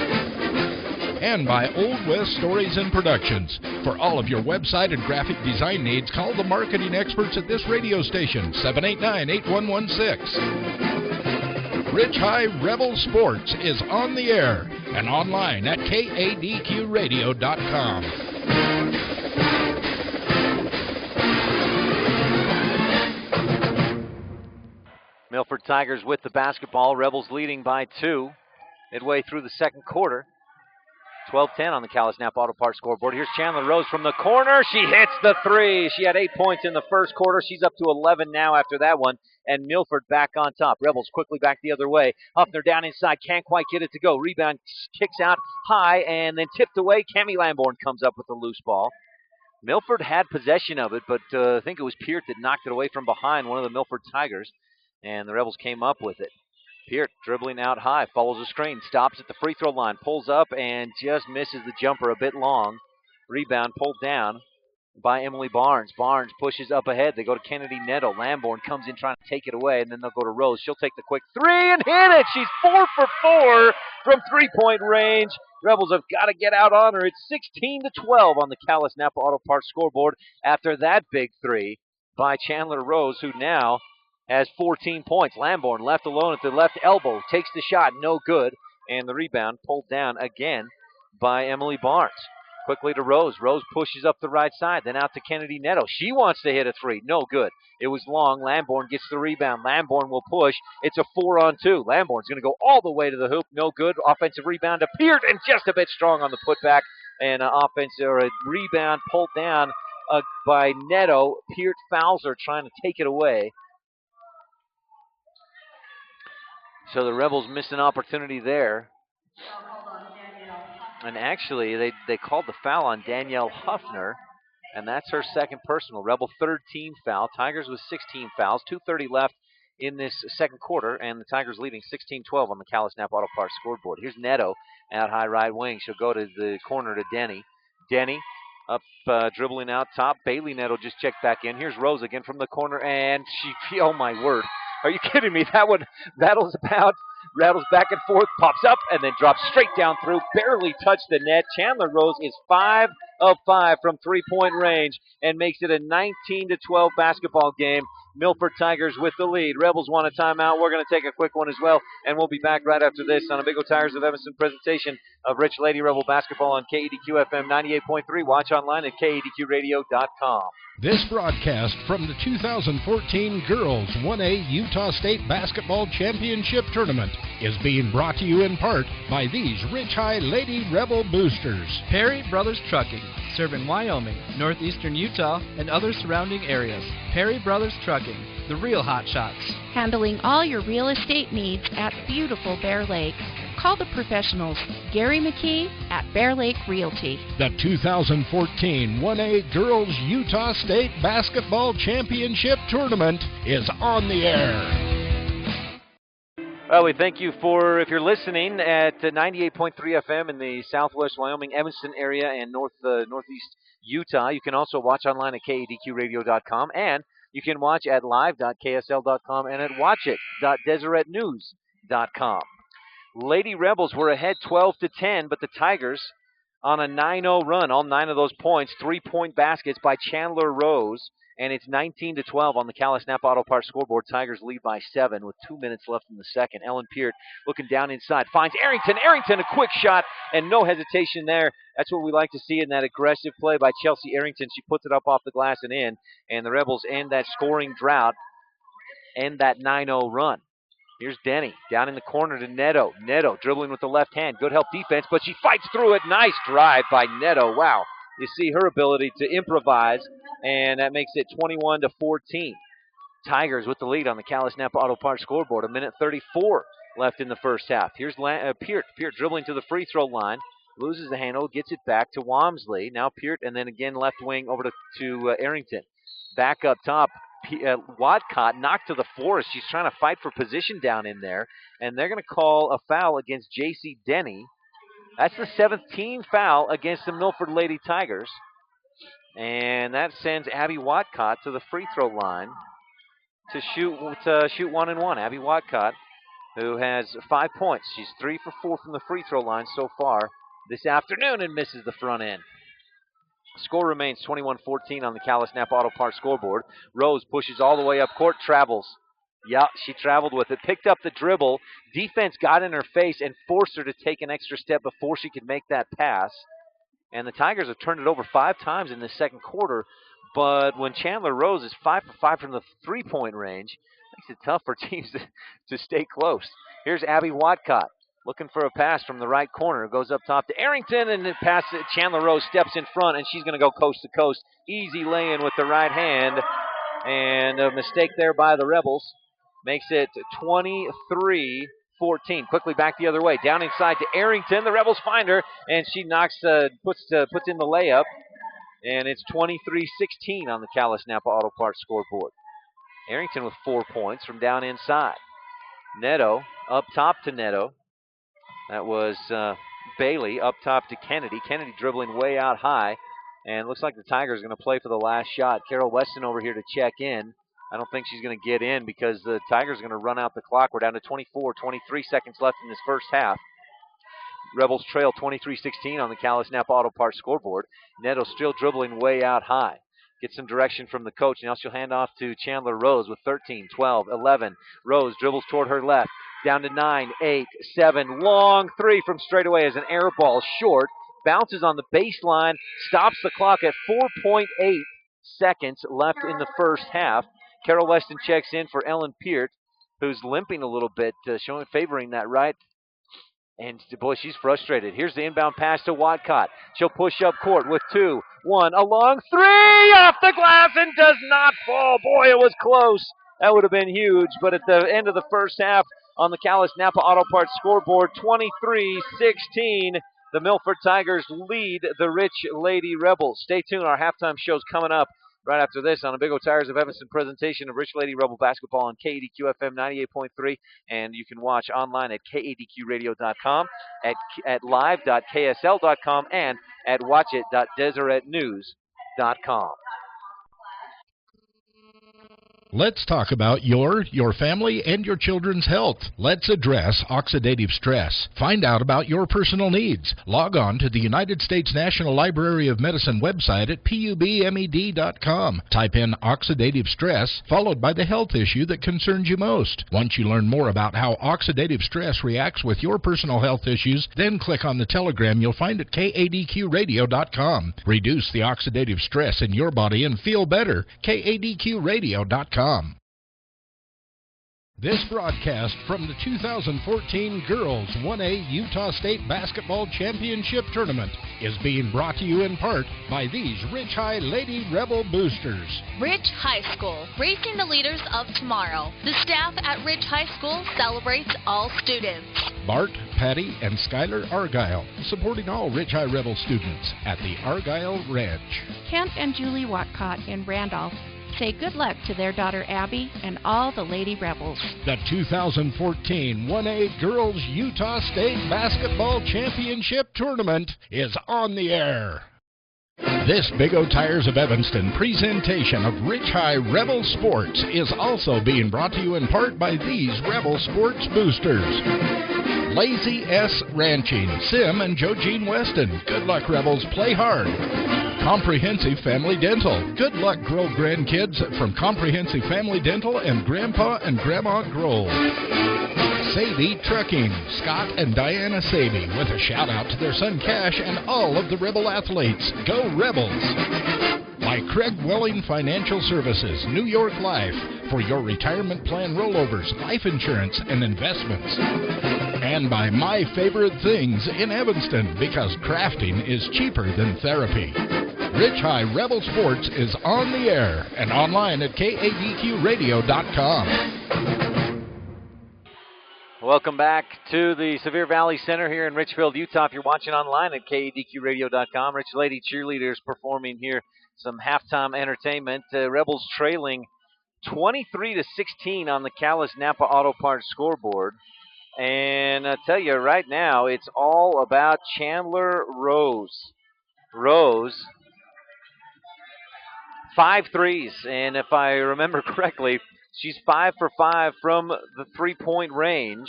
And by Old West Stories and Productions. For all of your website and graphic design needs, call the marketing experts at this radio station, 789-8116. Rich High Rebel Sports is on the air and online at KADQradio.com. Milford Tigers with the basketball. Rebels leading by 2 midway through the second quarter. 12-10 on the Callis Napa Auto Parts scoreboard. Here's Chandler Rose from the corner. She hits the three. She had 8 points in the first quarter. She's up to 11 now after that one. and Milford back on top. Rebels quickly back the other way. Huffner down inside, can't quite get it to go. Rebound kicks out high and then tipped away. Cammie Lamborn comes up with the loose ball. Milford had possession of it, but I think it was Peart that knocked it away from behind one of the Milford Tigers, and the Rebels came up with it. Peart dribbling out high, follows the screen, stops at the free throw line, pulls up, and just misses the jumper a bit long. Rebound pulled down by Emily Barnes. Barnes pushes up ahead. They go to Kennedy Netto. Lamborn comes in trying to take it away, and then they'll go to Rose. She'll take the quick three and hit it. She's 4 for 4 from three-point range. Rebels have got to get out on her. It's 16-12 on the Calais Napa Auto Parts scoreboard after that big three by Chandler Rose, who now has 14 points. Lamborn left alone at the left elbow. Takes the shot. No good. And the rebound pulled down again by Emily Barnes. Quickly to Rose. Rose pushes up the right side, then out to Kennedy Netto. She wants to hit a three. No good. It was long. Lamborn gets the rebound. Lamborn will push. It's a 4-on-2. Lamborn's going to go all the way to the hoop. No good. Offensive rebound to Peart, and just a bit strong on the putback. And a rebound pulled down by Netto. Peart fouls her, trying to take it away. So the Rebels missed an opportunity there. And actually, they called the foul on Danielle Huffner, and that's her second personal. Rebel third team foul. Tigers with 16 fouls. 2:30 left in this second quarter, and the Tigers leading 16-12 on the Calais Napa Auto Parts scoreboard. Here's Netto out high right wing. She'll go to the corner to Denny. Denny up dribbling out top. Bailey Netto just checked back in. Here's Rose again from the corner, and she, oh my word. Are you kidding me? That one rattles back and forth, pops up, and then drops straight down through. Barely touched the net. Chandler Rose is 5 of 5 from three-point range and makes it a 19-12 basketball game. Milford Tigers with the lead. Rebels want a timeout. We're going to take a quick one as well, and we'll be back right after this on a Big O Tires of Evanston presentation of Rich Lady Rebel basketball on KADQ FM 98.3. Watch online at KADQradio.com. This broadcast from the 2014 Girls 1A Utah State Basketball Championship Tournament is being brought to you in part by these Rich High Lady Rebel boosters. Perry Brothers Trucking, serving Wyoming, northeastern Utah, and other surrounding areas. Perry Brothers Trucking, the real hot shots. Handling all your real estate needs at beautiful Bear Lake. Call the professionals, Gary McKee at Bear Lake Realty. The 2014 1A Girls Utah State Basketball Championship Tournament is on the air. Well, we thank you if you're listening at 98.3 FM in the southwest Wyoming, Evanston area and northeast Utah. You can also watch online at KADQradio.com, and you can watch at live.ksl.com and at watchit.deseretnews.com. Lady Rebels were ahead 12-10, but the Tigers on a 9-0 run. All 9 of those points, 3-point baskets by Chandler Rose, and it's 19-12 on the Calais Napa Auto Parts scoreboard. Tigers lead by 7 with 2 minutes left in the second. Ellen Peart looking down inside, finds Arrington. Arrington, a quick shot, and no hesitation there. That's what we like to see in that aggressive play by Chelsea Arrington. She puts it up off the glass and in, and the Rebels end that scoring drought, end that 9-0 run. Here's Denny down in the corner to Netto. Netto dribbling with the left hand. Good help defense, but she fights through it. Nice drive by Netto. Wow. You see her ability to improvise, and that makes it 21-14. Tigers with the lead on the Calais Napa Auto Parts scoreboard. 1:34 left in the first half. Here's Peart. Peart dribbling to the free throw line. Loses the handle, gets it back to Walmsley. Now Peart, and then again left wing over to Arrington. Back up top. Watcott knocked to the floor as she's trying to fight for position down in there, and they're going to call a foul against J.C. Denny. That's the 17th foul against the Milford Lady Tigers, and that sends Abby Watcott to the free throw line to shoot 1-and-1. Abby Watcott, who has 5 points. She's 3 for 4 from the free throw line so far this afternoon and misses the front end. Score remains 21-14 on the Calais Napa Auto Parts scoreboard. Rose pushes all the way up court, travels. Yeah, she traveled with it, picked up the dribble. Defense got in her face and forced her to take an extra step before she could make that pass. And the Tigers have turned it over 5 times in the second quarter. But when Chandler Rose is 5 for 5 from the three-point range, it makes it tough for teams to stay close. Here's Abby Watcott. Looking for a pass from the right corner. Goes up top to Arrington, and the pass. Chandler Rose steps in front, and she's going to go coast to coast. Easy lay-in with the right hand. And a mistake there by the Rebels. makes it 23-14. Quickly back the other way. Down inside to Arrington. The Rebels find her, and she puts in the layup. And it's 23-16 on the Calais Napa Auto Parts scoreboard. Arrington with 4 points from down inside. Neto up top to Neto. That was Bailey up top to Kennedy. Kennedy dribbling way out high. And looks like the Tigers are going to play for the last shot. Carol Weston over here to check in. I don't think she's going to get in because the Tigers are going to run out the clock. We're down to 23 seconds left in this first half. Rebels trail 23-16 on the Calais Napa Auto Parts scoreboard. Neto still dribbling way out high. Gets some direction from the coach. Now she'll hand off to Chandler Rose with 13, 12, 11. Rose dribbles toward her left. Down to 9, 8, 7. Long three from straight away as an air ball short. Bounces on the baseline. Stops the clock at 4.8 seconds left in the first half. Carol Weston checks in for Ellen Peart, who's limping a little bit, favoring that right. And, boy, she's frustrated. Here's the inbound pass to Watcott. She'll push up court with 2, 1. A long three off the glass and does not fall. Boy, it was close. That would have been huge. But at the end of the first half on the Calais Napa Auto Parts scoreboard, 23-16, the Milford Tigers lead the Rich Lady Rebels. Stay tuned. Our halftime show's coming up right after this on a Big O Tires of Evanston presentation of Rich Lady Rebel basketball on KADQ FM 98.3, and you can watch online at kadqradio.com, at live.ksl.com, and at watchit.deseretnews.com. Let's talk about your family, and your children's health. Let's address oxidative stress. Find out about your personal needs. Log on to the United States National Library of Medicine website at pubmed.com. Type in oxidative stress, followed by the health issue that concerns you most. Once you learn more about how oxidative stress reacts with your personal health issues, then click on the telegram you'll find at kadqradio.com. Reduce the oxidative stress in your body and feel better. kadqradio.com. This broadcast from the 2014 Girls 1A Utah State Basketball Championship Tournament is being brought to you in part by these Rich High Lady Rebel Boosters. Rich High School, raising the leaders of tomorrow. The staff at Rich High School celebrates all students. Bart, Patty, and Skylar Argyle, supporting all Rich High Rebel students at the Argyle Ranch. Kent and Julie Watcott in Randolph say good luck to their daughter Abby and all the Lady Rebels. The 2014 1A Girls Utah State Basketball Championship Tournament is on the air. This Big O Tires of Evanston presentation of Rich High Rebel Sports is also being brought to you in part by these Rebel Sports Boosters. Lazy S Ranching, Sim and Joe Jean Weston. Good luck, Rebels. Play hard. Comprehensive Family Dental. Good luck, Grove grandkids, from Comprehensive Family Dental and Grandpa and Grandma Grove. Savey Trucking. Scott and Diana Savey, with a shout out to their son Cash and all of the Rebel athletes. Go Rebels! By Craig Welling Financial Services, New York Life, for your retirement plan rollovers, life insurance, and investments. And by My Favorite Things in Evanston, because crafting is cheaper than therapy. Rich High Rebel Sports is on the air and online at kadqradio.com. Welcome back to the Sevier Valley Center here in Richfield, Utah. If you're watching online at kadqradio.com, Rich Lady Cheerleaders performing here some halftime entertainment. Rebels trailing 23-16 on the Calais Napa Auto Parts scoreboard. And I tell you right now, it's all about Chandler Rose. Rose, 5 threes, and if I remember correctly, she's 5 for 5 from the three-point range.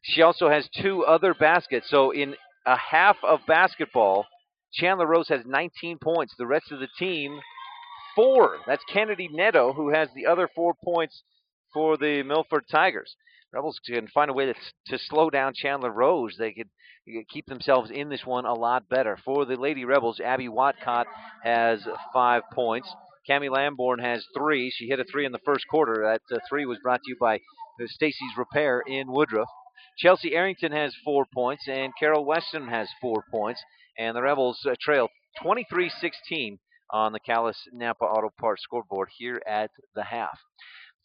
She also has 2 other baskets. So in a half of basketball, Chandler Rose has 19 points. The rest of the team, 4. That's Kennedy Neto, who has the other 4 points for the Milford Tigers. Rebels can find a way to slow down Chandler Rose. They could keep themselves in this one a lot better. For the Lady Rebels, Abby Watcott has 5 points. Cammie Lamborn has 3. She hit a 3 in the first quarter. That 3 was brought to you by Stacy's Repair in Woodruff. Chelsea Arrington has 4 points, and Carol Weston has 4 points. And the Rebels trail 23-16 on the Calais Napa Auto Parts scoreboard here at the half.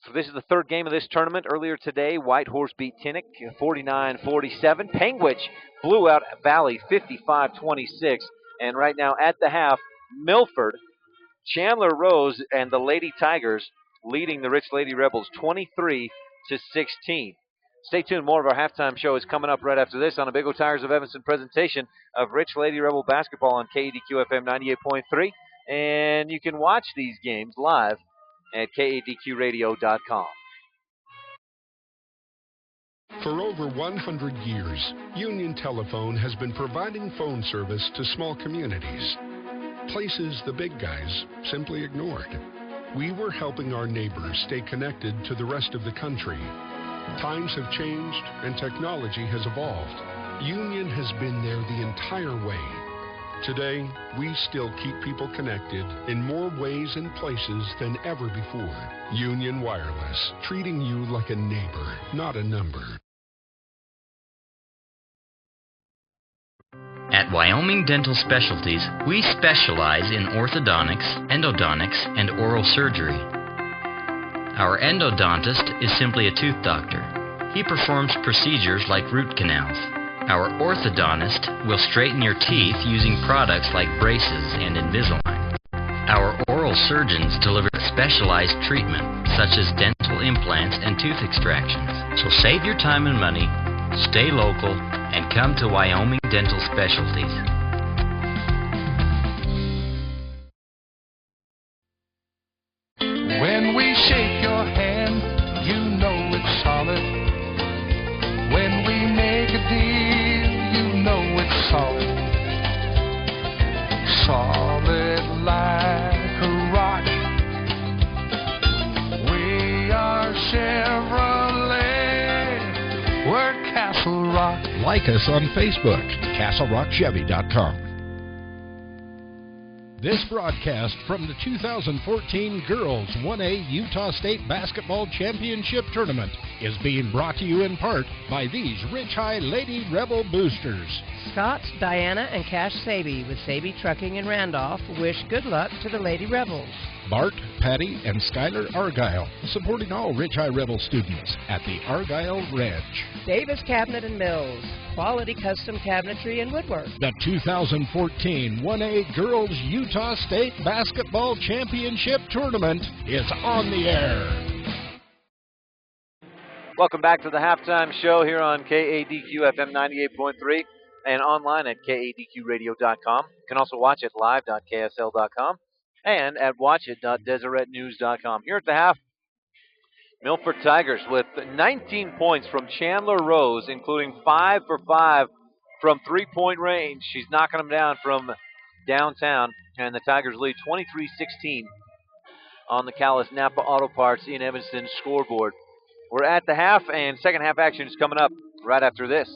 So this is the third game of this tournament. Earlier today, Whitehorse beat Tinnick 49-47. Penguich blew out Valley 55-26. And right now at the half, Milford, Chandler Rose, and the Lady Tigers leading the Rich Lady Rebels 23-16. Stay tuned. More of our halftime show is coming up right after this on a Big O Tigers of Evanston presentation of Rich Lady Rebel basketball on KADQ FM 98.3. And you can watch these games live at KADQradio.com. For over 100 years, Union Telephone has been providing phone service to small communities, places the big guys simply ignored. We were helping our neighbors stay connected to the rest of the country. Times have changed and technology has evolved. Union has been there the entire way. Today, we still keep people connected in more ways and places than ever before. Union Wireless, treating you like a neighbor, not a number. At Wyoming Dental Specialties, we specialize in orthodontics, endodontics, and oral surgery. Our endodontist is simply a tooth doctor. He performs procedures like root canals. Our orthodontist will straighten your teeth using products like braces and Invisalign. Our oral surgeons deliver specialized treatment, such as dental implants and tooth extractions. So save your time and money, stay local, and come to Wyoming Dental Specialties. When we shake your hand, you know it's solid. When we make a deal, you know it's solid. Solid like a rock. We are Chevrolet. We're Castle Rock. Like us on Facebook, CastleRockChevy.com. This broadcast from the 2014 Girls 1A Utah State Basketball Championship Tournament is being brought to you in part by these Rich High Lady Rebel boosters. Scott, Diana, and Cash Saby with Saby Trucking in Randolph wish good luck to the Lady Rebels. Bart, Patty, and Skylar Argyle, supporting all Rich High Rebel students at the Argyle Ranch. Davis Cabinet and Mills, quality custom cabinetry and woodwork. The 2014 1A Girls Utah State Basketball Championship Tournament is on the air. Welcome back to the halftime show here on KADQ FM 98.3 and online at KADQradio.com. You can also watch it live.ksl.com and at watchit.deseretnews.com. Here at the half, Milford Tigers with 19 points from Chandler Rose, including 5 for 5 from three-point range. She's knocking them down from downtown, and the Tigers lead 23-16 on the Callis Napa Auto Parts in Evanston scoreboard. We're at the half, and second half action is coming up right after this.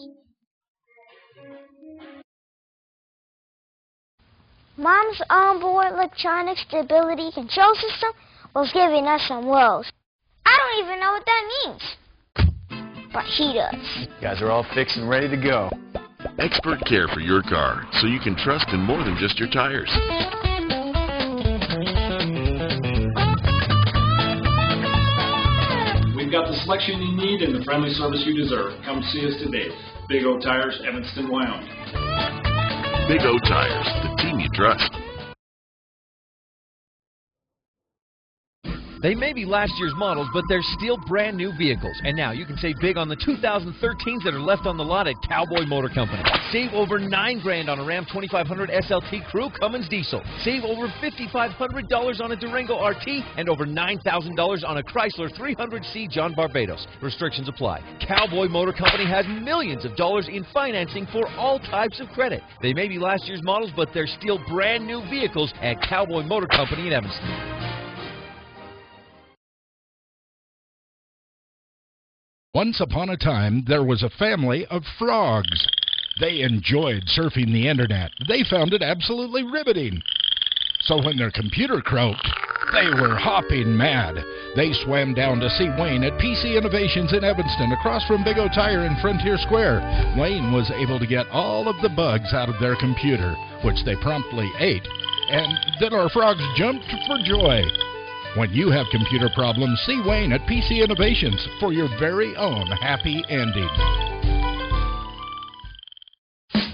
Mom's onboard electronic stability control system was giving us some woes. I don't even know what that means. But he does. You guys are all fixed and ready to go. Expert care for your car, so you can trust in more than just your tires. We've got the selection you need and the friendly service you deserve. Come see us today. Big O Tires, Evanston, Wyoming. Big O Tires, the team you trust. They may be last year's models, but they're still brand new vehicles. And now you can save big on the 2013s that are left on the lot at Cowboy Motor Company. Save over $9,000 on a Ram 2500 SLT Crew Cummins diesel. Save over $5,500 on a Durango RT and over $9,000 on a Chrysler 300C John Barbados. Restrictions apply. Cowboy Motor Company has millions of dollars in financing for all types of credit. They may be last year's models, but they're still brand new vehicles at Cowboy Motor Company in Evanston. Once upon a time, there was a family of frogs. They enjoyed surfing the internet. They found it absolutely riveting. So when their computer croaked, they were hopping mad. They swam down to see Wayne at PC Innovations in Evanston, across from Big O Tire in Frontier Square. Wayne was able to get all of the bugs out of their computer, which they promptly ate. And then our frogs jumped for joy. When you have computer problems, see Wayne at PC Innovations for your very own happy ending.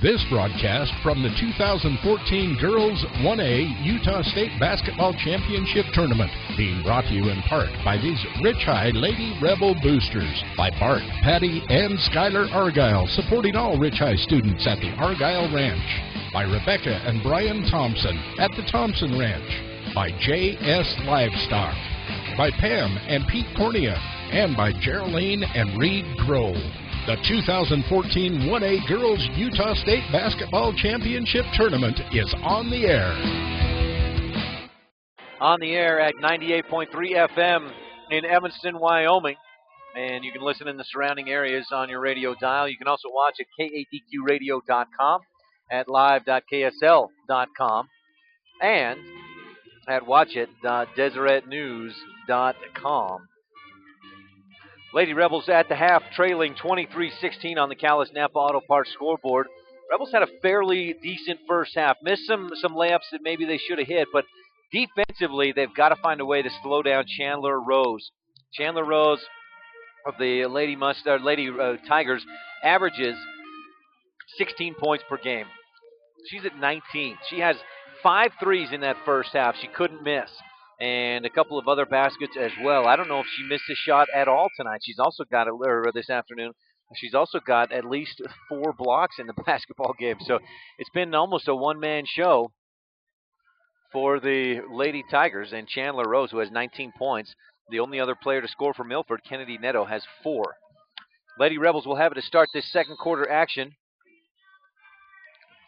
This broadcast from the 2014 Girls 1A Utah State Basketball Championship Tournament, being brought to you in part by these Rich High Lady Rebel Boosters, by Bart, Patty, and Skylar Argyle, supporting all Rich High students at the Argyle Ranch, by Rebecca and Brian Thompson at the Thompson Ranch, by J.S. Livestock, by Pam and Pete Cornea, and by Geraldine and Reed Grove. The 2014 1A Girls Utah State Basketball Championship Tournament is on the air. On the air at 98.3 FM in Evanston, Wyoming. And you can listen in the surrounding areas on your radio dial. You can also watch at kadqradio.com, at live.ksl.com, and at watchit.deseretnews.com. Lady Rebels at the half, trailing 23-16 on the Calais Napa Auto Parts scoreboard. Rebels had a fairly decent first half. Missed some layups that maybe they should have hit, but defensively, they've got to find a way to slow down Chandler Rose. Chandler Rose of the Lady Tigers averages 16 points per game. She's at 19. She has 5 threes in that first half. She couldn't miss. And a couple of other baskets as well. I don't know if she missed a shot at all tonight. She's also got, or this afternoon, she's also got at least 4 blocks in the basketball game. So it's been almost a one-man show for the Lady Tigers. And Chandler Rose, who has 19 points, the only other player to score for Milford, Kennedy Neto, has 4. Lady Rebels will have it to start this second quarter action.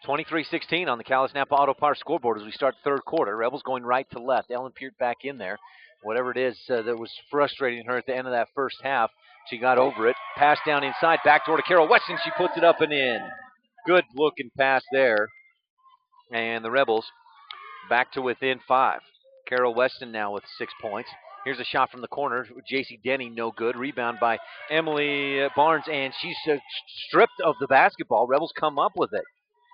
23-16 on the Calais Napa Auto Parts scoreboard as we start third quarter. Rebels going right to left. Ellen Peart back in there. Whatever it is that was frustrating her at the end of that first half, she got over it. Pass down inside, backdoor to Carol Weston. She puts it up and in. Good looking pass there. And the Rebels back to within 5. Carol Weston now with 6 points. Here's a shot from the corner. J.C. Denny, no good. Rebound by Emily Barnes, and she's stripped of the basketball. Rebels come up with it.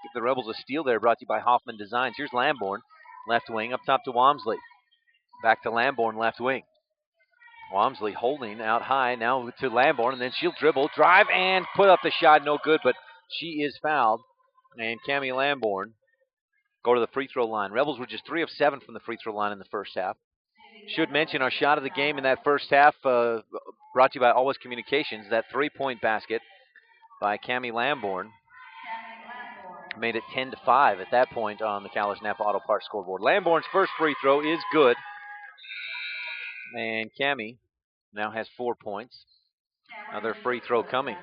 Give the Rebels a steal there, brought to you by Hoffman Designs. Here's Lamborn, left wing, up top to Walmsley. Back to Lamborn, left wing. Walmsley holding out high, now to Lamborn, and then she'll dribble, drive, and put up the shot. No good, but she is fouled. And Cammie Lamborn go to the free throw line. Rebels were just 3 of 7 from the free throw line in the first half. Should mention our shot of the game in that first half, brought to you by Always Communications. That 3-point basket by Cammie Lamborn made it 10-5 at that point on the Calais Napa Auto Parts scoreboard. Lamborn's first free throw is good. And Cammie now has 4 points. Another free throw coming.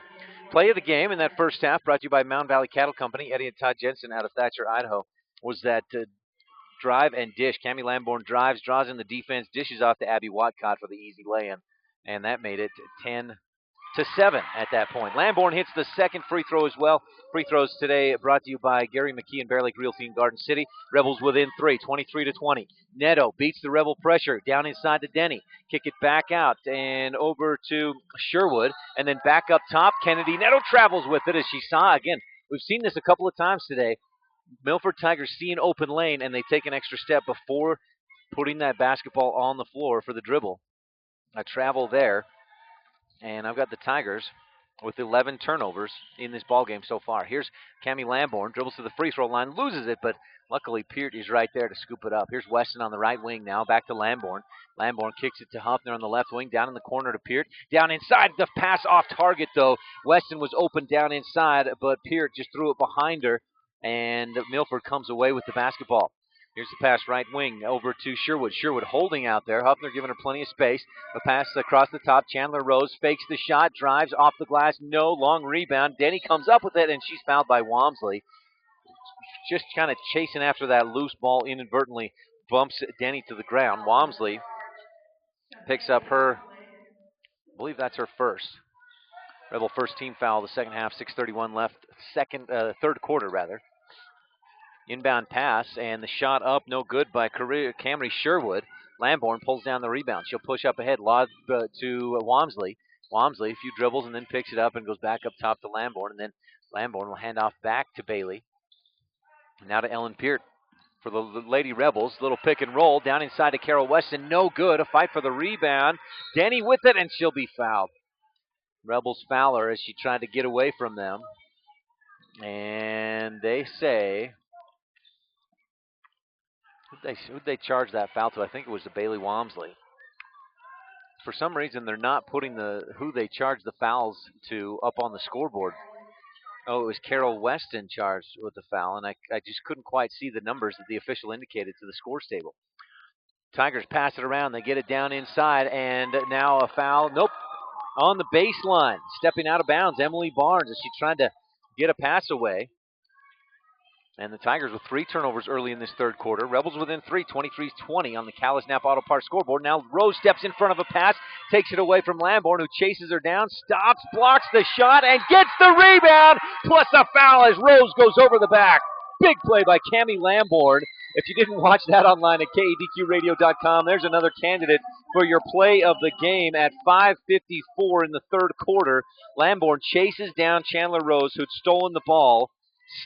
Play of the game in that first half, brought to you by Mountain Valley Cattle Company. Eddie and Todd Jensen out of Thatcher, Idaho, was that drive and dish. Cammie Lamborn drives, draws in the defense, dishes off to Abby Watcott for the easy lay-in. And that made it 10-7 at that point. Lamborn hits the second free throw as well. Free throws today brought to you by Gary McKee and Bear Lake Realty in Garden City. Rebels within 3, 23-20. Neto beats the Rebel pressure down inside to Denny. Kick it back out and over to Sherwood, and then back up top. Kennedy Neto travels with it, as she saw. Again, we've seen this a couple of times today. Milford Tigers see an open lane, and they take an extra step before putting that basketball on the floor for the dribble. A travel there. And I've got the Tigers with 11 turnovers in this ballgame so far. Here's Cammie Lamborn, dribbles to the free throw line, loses it, but luckily Peart is right there to scoop it up. Here's Weston on the right wing now, back to Lamborn. Lamborn kicks it to Huffner on the left wing, down in the corner to Peart. Down inside, the pass off target, though. Weston was open down inside, but Peart just threw it behind her, and Milford comes away with the basketball. Here's the pass right wing over to Sherwood. Sherwood holding out there. Huffner giving her plenty of space. A pass across the top. Chandler Rose fakes the shot, drives off the glass. No, long rebound. Denny comes up with it, and she's fouled by Walmsley. Just kind of chasing after that loose ball, inadvertently bumps Denny to the ground. Walmsley picks up her, I believe that's her first. Rebel first team foul, the second half, 6:31 left. Third quarter, rather. Inbound pass, and the shot up, no good by Camry Sherwood. Lamborn pulls down the rebound. She'll push up ahead, lob to Walmsley. Walmsley, a few dribbles, and then picks it up and goes back up top to Lamborn. And then Lamborn will hand off back to Bailey. Now to Ellen Peart. for the Lady Rebels. Little pick and roll down inside to Carol Weston. No good. A fight for the rebound. Denny with it, and she'll be fouled. Rebels foul her as she tried to get away from them. And they say, who'd they charge that foul to? I think it was the Bailey Walmsley. For some reason, they're not putting who they charged the fouls to up on the scoreboard. Oh, it was Carol Weston charged with the foul, and I just couldn't quite see the numbers that the official indicated to the scores table. Tigers pass it around. They get it down inside, and now a foul. Nope. On the baseline, stepping out of bounds, Emily Barnes, as she tried to get a pass away. And the Tigers with 3 turnovers early in this third quarter. Rebels within 3, 23-20 on the Callis Napa Auto Parts scoreboard. Now Rose steps in front of a pass, takes it away from Lamborn, who chases her down, stops, blocks the shot, and gets the rebound, plus a foul as Rose goes over the back. Big play by Cammie Lamborn. If you didn't watch that online at KADQRadio.com, there's another candidate for your play of the game at 5:54 in the third quarter. Lamborn chases down Chandler Rose, who'd stolen the ball,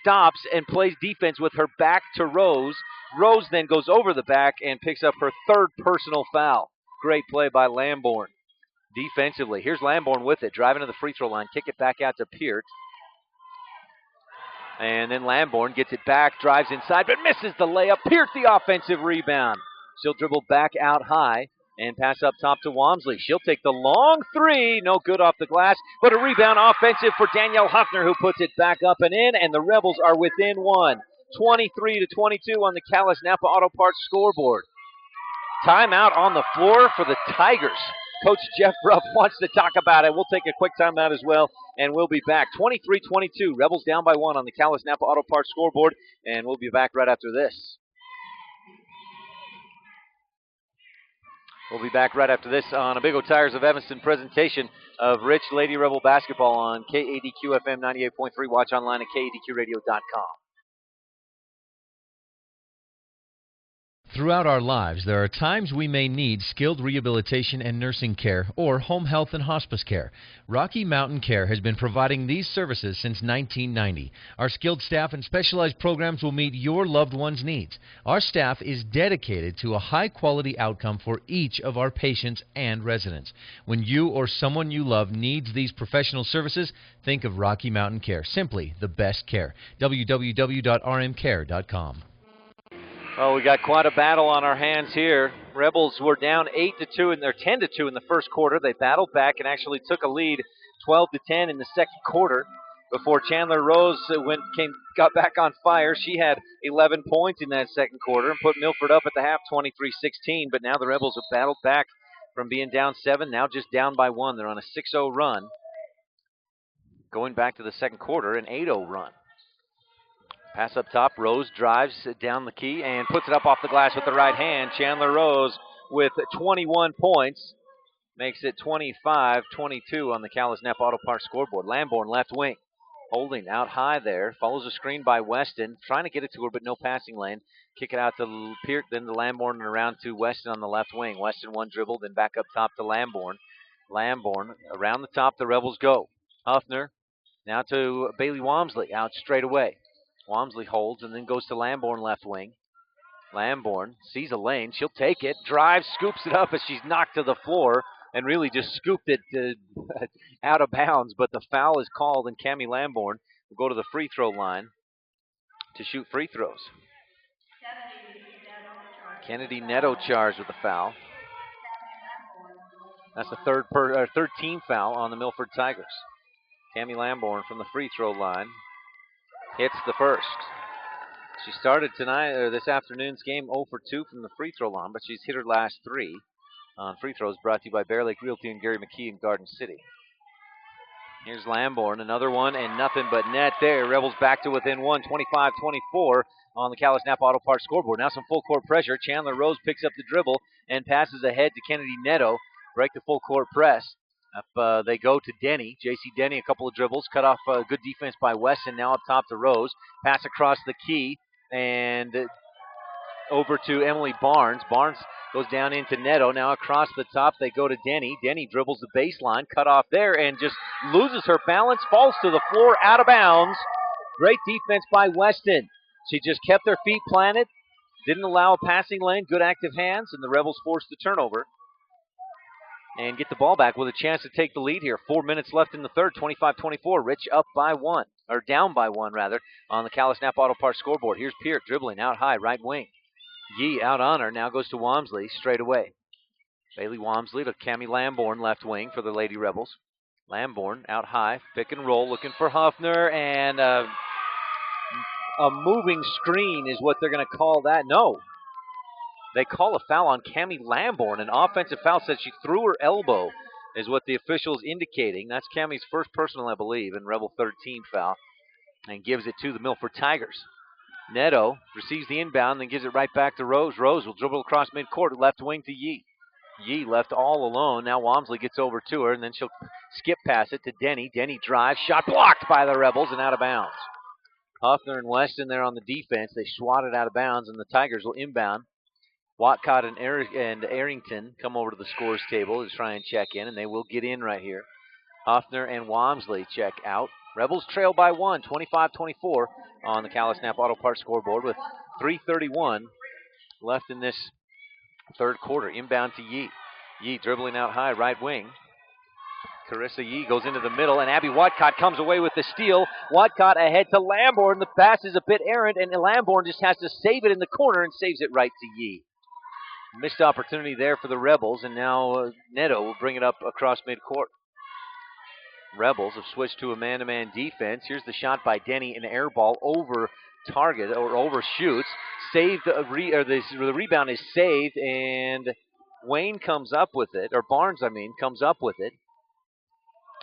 stops and plays defense with her back to Rose. Rose then goes over the back and picks up her 3rd personal foul. Great play by Lamborn defensively. Here's Lamborn with it, driving to the free throw line, kick it back out to Peart. And then Lamborn gets it back, drives inside, but misses the layup. Peart the offensive rebound. She'll dribble back out high and pass up top to Walmsley. She'll take the long 3, no good off the glass, but a rebound offensive for Danielle Huffner, who puts it back up and in, and the Rebels are within 1. 23-22 on the Callis Napa Auto Parts scoreboard. Timeout on the floor for the Tigers. Coach Jeff Ruff wants to talk about it. We'll take a quick timeout as well, and we'll be back. 23-22, Rebels down by 1 on the Callis Napa Auto Parts scoreboard, and we'll be back right after this. We'll be back right after this on a Big O Tires of Evanston presentation of Rich Lady Rebel basketball on KADQ FM 98.3. Watch online at KADQRadio.com. Throughout our lives, there are times we may need skilled rehabilitation and nursing care or home health and hospice care. Rocky Mountain Care has been providing these services since 1990. Our skilled staff and specialized programs will meet your loved one's needs. Our staff is dedicated to a high-quality outcome for each of our patients and residents. When you or someone you love needs these professional services, think of Rocky Mountain Care. Simply the best care. www.rmcare.com. Well, we got quite a battle on our hands here. Rebels were down 8-2 and they're 10-2 in the first quarter. They battled back and actually took a lead 12-10 in the second quarter before Chandler Rose got back on fire. She had 11 points in that second quarter and put Milford up at the half 23-16, but now the Rebels have battled back from being down 7, now just down by 1. They're on a 6-0 run. Going back to the second quarter, an 8-0 run. Pass up top, Rose drives down the key and puts it up off the glass with the right hand. Chandler Rose with 21 points, makes it 25-22 on the Callis Napa Auto Parts scoreboard. Lamborn left wing, holding out high there, follows a screen by Weston, trying to get it to her but no passing lane. Kick it out to Peart, then to Lamborn and around to Weston on the left wing. Weston one dribble, then back up top to Lamborn. Lamborn around the top, the Rebels go. Huffner now to Bailey Walmsley, out straight away. Walmsley holds and then goes to Lamborn left wing. Lamborn sees a lane. She'll take it, drives, scoops it up as she's knocked to the floor and really just scooped it out of bounds. But the foul is called and Cammie Lamborn will go to the free throw line to shoot free throws. Kennedy Neto charged with the foul. That's the third team foul on the Milford Tigers. Cammie Lamborn from the free throw line hits the first. She started this afternoon's game 0 for 2 from the free throw line, but she's hit her last 3 on free throws, brought to you by Bear Lake Realty and Gary McKee in Garden City. Here's Lamborn, another one, and nothing but net there. Rebels back to within 1, 25-24 on the Callis Napa Auto Parts scoreboard. Now some full court pressure. Chandler Rose picks up the dribble and passes ahead to Kennedy Neto. Break the full court press. Up they go to Denny. J.C. Denny, a couple of dribbles. Cut off good defense by Weston. Now up top to Rose. Pass across the key and over to Emily Barnes. Barnes goes down into Neto. Now across the top they go to Denny. Denny dribbles the baseline. Cut off there and just loses her balance. Falls to the floor out of bounds. Great defense by Weston. She just kept her feet planted Didn't allow a passing lane, good active hands, and the Rebels forced the turnover and get the ball back with a chance to take the lead here. 4 minutes left in the third, 25-24. Rich up by one, or down by one, rather, on the Callis Knapp Auto Parts scoreboard. Here's Peart dribbling out high, right wing. Yee out on her, now goes to Walmsley straight away. Bailey Walmsley to Cammie Lamborn, left wing for the Lady Rebels. Lamborn out high, pick and roll, looking for Huffner, and a moving screen is what they're going to call that. No. They call a foul on Cammie Lamborn. An offensive foul says she threw her elbow, is what the official's indicating. That's Cammie's first personal, I believe, in Rebel 13 foul, and gives it to the Milford Tigers. Neto receives the inbound, then gives it right back to Rose. Rose will dribble across midcourt, left wing to Yee. Yee left all alone. Now Walmsley gets over to her, and then she'll skip pass it to Denny. Denny drives, shot blocked by the Rebels and out of bounds. Huffner and Weston there on the defense. They swat it out of bounds, and the Tigers will inbound. Watcott and Arrington come over to the scores table to try and check in, and they will get in right here. Huffner and Walmsley check out. Rebels trail by one, 25-24 on the Callis Knapp Auto Parts scoreboard with 3:31 left in this third quarter. Inbound to Yee. Yee dribbling out high, right wing. Carissa Yee goes into the middle, and Abby Watcott comes away with the steal. Watcott ahead to Lamborn. The pass is a bit errant, and Lamborn just has to save it in the corner and saves it right to Yee. Missed opportunity there for the Rebels, and now Neto will bring it up across midcourt. Rebels have switched to a man-to-man defense. Here's the shot by Denny, an air ball over target, or overshoots. Saved, the rebound is saved, and Wayne comes up with it, or Barnes, comes up with it.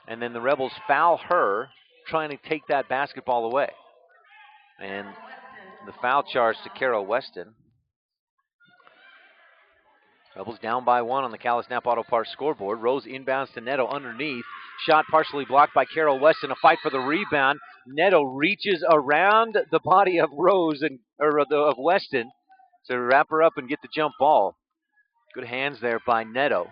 And then the Rebels foul her, trying to take that basketball away. And the foul charge to Carol Weston. Rebels down by one on the Callis Knapp Auto Parts scoreboard. Rose inbounds to Neto underneath. Shot partially blocked by Carol Weston. A fight for the rebound. Neto reaches around the body of Rose of Weston to wrap her up and get the jump ball. Good hands there by Neto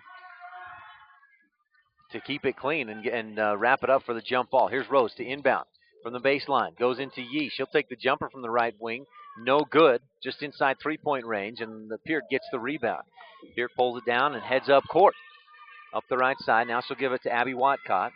to keep it clean and wrap it up for the jump ball. Here's Rose to inbound from the baseline. Goes into Yee. She'll take the jumper from the right wing. No good, just inside three-point range, and the Peart gets the rebound. Peart pulls it down and heads up court. Up the right side. Now she'll give it to Abby Watcott.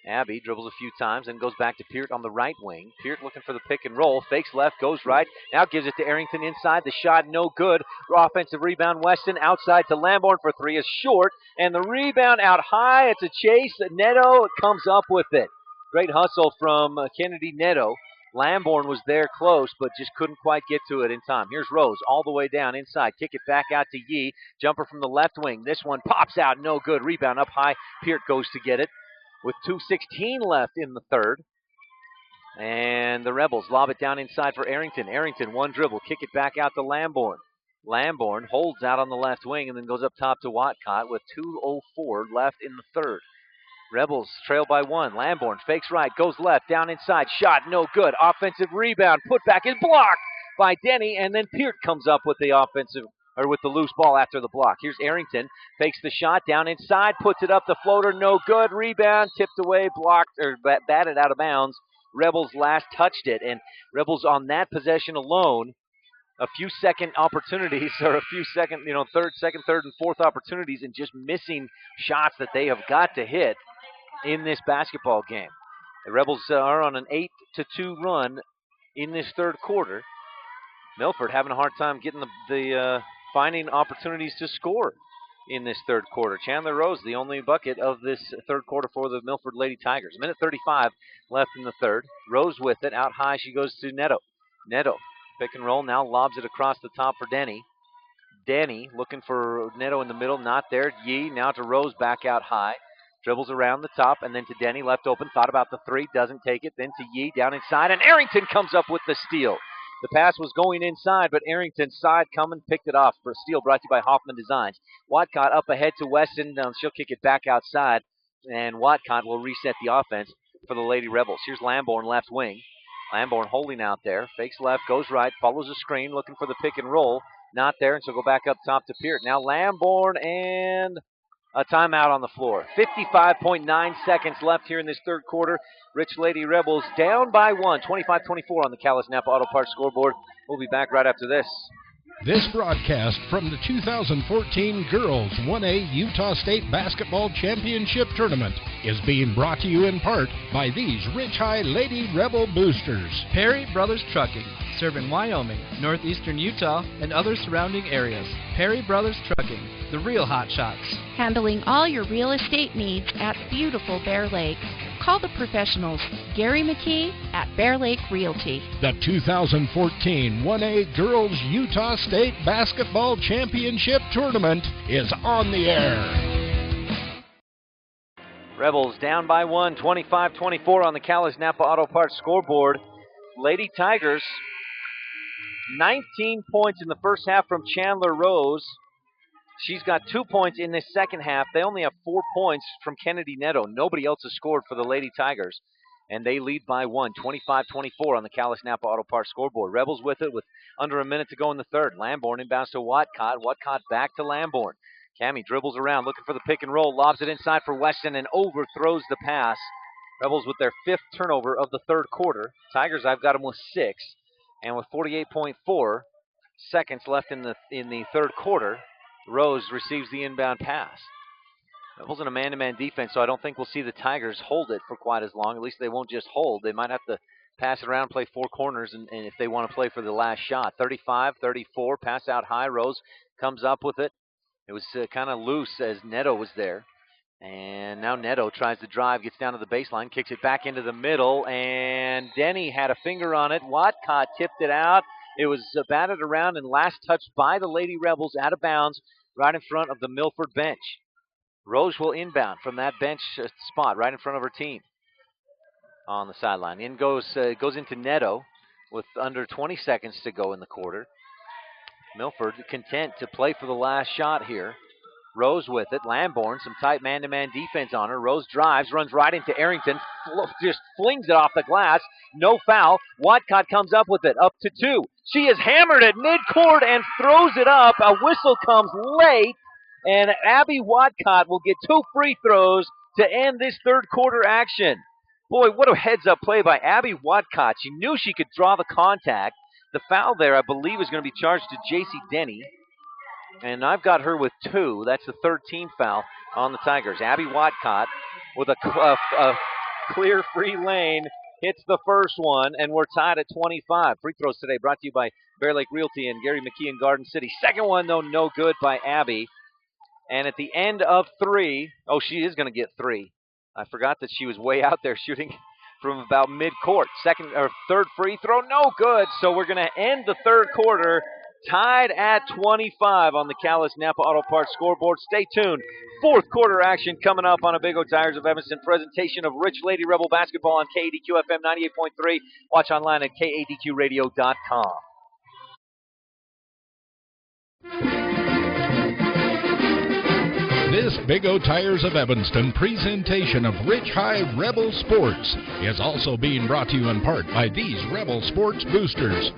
Abby dribbles a few times and goes back to Peart on the right wing. Peart looking for the pick and roll. Fakes left, goes right. Now gives it to Arrington inside. The shot no good. Offensive rebound. Weston outside to Lamborn for three is short. And the rebound out high. It's a chase. Neto comes up with it. Great hustle from Kennedy Neto. Lamborn was there close, but just couldn't quite get to it in time. Here's Rose all the way down inside. Kick it back out to Yee. Jumper from the left wing. This one pops out. No good. Rebound up high. Peart goes to get it with 2:16 left in the third. And the Rebels lob it down inside for Arrington. Arrington, one dribble. Kick it back out to Lamborn. Lamborn holds out on the left wing and then goes up top to Watcott with 2:04 left in the third. Rebels trail by one. Lamborn fakes right, goes left, down inside. Shot no good. Offensive rebound. Put back is blocked by Denny, and then Peart comes up with the with the loose ball after the block. Here's Arrington. Fakes the shot down inside, puts it up the floater. No good. Rebound tipped away, blocked, or batted out of bounds. Rebels last touched it, and Rebels on that possession alone, a few second opportunities, or a few second, second, third, and fourth opportunities, and just missing shots that they have got to hit in this basketball game. The Rebels are on an 8-2 run in this third quarter. Milford having a hard time getting the finding opportunities to score in this third quarter. Chandler Rose, the only bucket of this third quarter for the Milford Lady Tigers. 1:35 left in the third. Rose with it. Out high she goes to Neto. Neto, pick and roll, now lobs it across the top for Denny. Denny looking for Neto in the middle, not there. Yee now to Rose, back out high. Dribbles around the top, and then to Denny, left open. Thought about the three, doesn't take it. Then to Yee, down inside, and Arrington comes up with the steal. The pass was going inside, but Arrington's side coming, picked it off for a steal brought to you by Hoffman Designs. Watcott up ahead to Weston. She'll kick it back outside, and Watcott will reset the offense for the Lady Rebels. Here's Lamborn, left wing. Lamborn holding out there. Fakes left, goes right, follows a screen, looking for the pick and roll. Not there, and so go back up top to Peart. Now Lamborn and a timeout on the floor. 55.9 seconds left here in this third quarter. Rich Lady Rebels down by one, 25-24 on the Callis Knapp Auto Parts scoreboard. We'll be back right after this. This broadcast from the 2014 Girls 1A Utah State Basketball Championship Tournament is being brought to you in part by these Rich High Lady Rebel Boosters. Perry Brothers Trucking, serving Wyoming, northeastern Utah, and other surrounding areas. Perry Brothers Trucking, the real hot shots. Handling all your real estate needs at beautiful Bear Lake. Call the professionals, Gary McKee at Bear Lake Realty. The 2014 1A Girls Utah State Basketball Championship Tournament is on the air. Rebels down by 1, 25-24 on the Callis Napa Auto Parts scoreboard. Lady Tigers, 19 points in the first half from Chandler Rose. She's got 2 points in this second half. They only have 4 points from Kennedy Neto. Nobody else has scored for the Lady Tigers. And they lead by 1, 25-24 on the Callis Napa Auto Parts scoreboard. Rebels with it with under a minute to go in the third. Lamborn inbounds to Watcott. Watcott back to Lamborn. Cammie dribbles around, looking for the pick and roll. Lobs it inside for Weston and overthrows the pass. Rebels with their 5th turnover of the third quarter. Tigers, I've got them with 6. And with 48.4 seconds left in the third quarter, Rose receives the inbound pass. Rebels in a man-to-man defense, so I don't think we'll see the Tigers hold it for quite as long. At least they won't just hold. They might have to pass it around, play 4 corners, and if they want to play for the last shot. 35-34, pass out high. Rose comes up with it. It was kind of loose as Neto was there. And now Neto tries to drive, gets down to the baseline, kicks it back into the middle, and Denny had a finger on it. Watcott tipped it out. It was batted around and last touched by the Lady Rebels out of bounds right in front of the Milford bench. Rose will inbound from that bench spot right in front of her team on the sideline. In goes into Neto with under 20 seconds to go in the quarter. Milford content to play for the last shot here. Rose with it. Lamborn, some tight man-to-man defense on her. Rose drives, runs right into Arrington, just flings it off the glass. No foul. Watcott comes up with it, up to 2. She is hammered at midcourt and throws it up. A whistle comes late, and Abby Watcott will get 2 free throws to end this third quarter action. Boy, what a heads-up play by Abby Watcott. She knew she could draw the contact. The foul there, I believe, is going to be charged to J.C. Denny. And I've got her with 2. That's the third team foul on the Tigers. Abby Watcott with a clear free lane hits the first one, and we're tied at 25. Free throws today brought to you by Bear Lake Realty and Gary McKee in Garden City. Second one, though, no good by Abby. And at the end of 3, she is going to get 3. I forgot that she was way out there shooting from about midcourt. Third free throw, no good. So we're going to end the third quarter tied at 25 on the Callis Napa Auto Parts scoreboard. Stay tuned. Fourth quarter action coming up on a Big O Tires of Evanston presentation of Rich Lady Rebel basketball on KADQ FM 98.3. Watch online at kadqradio.com. This Big O Tires of Evanston presentation of Rich High Rebel Sports is also being brought to you in part by these Rebel Sports Boosters.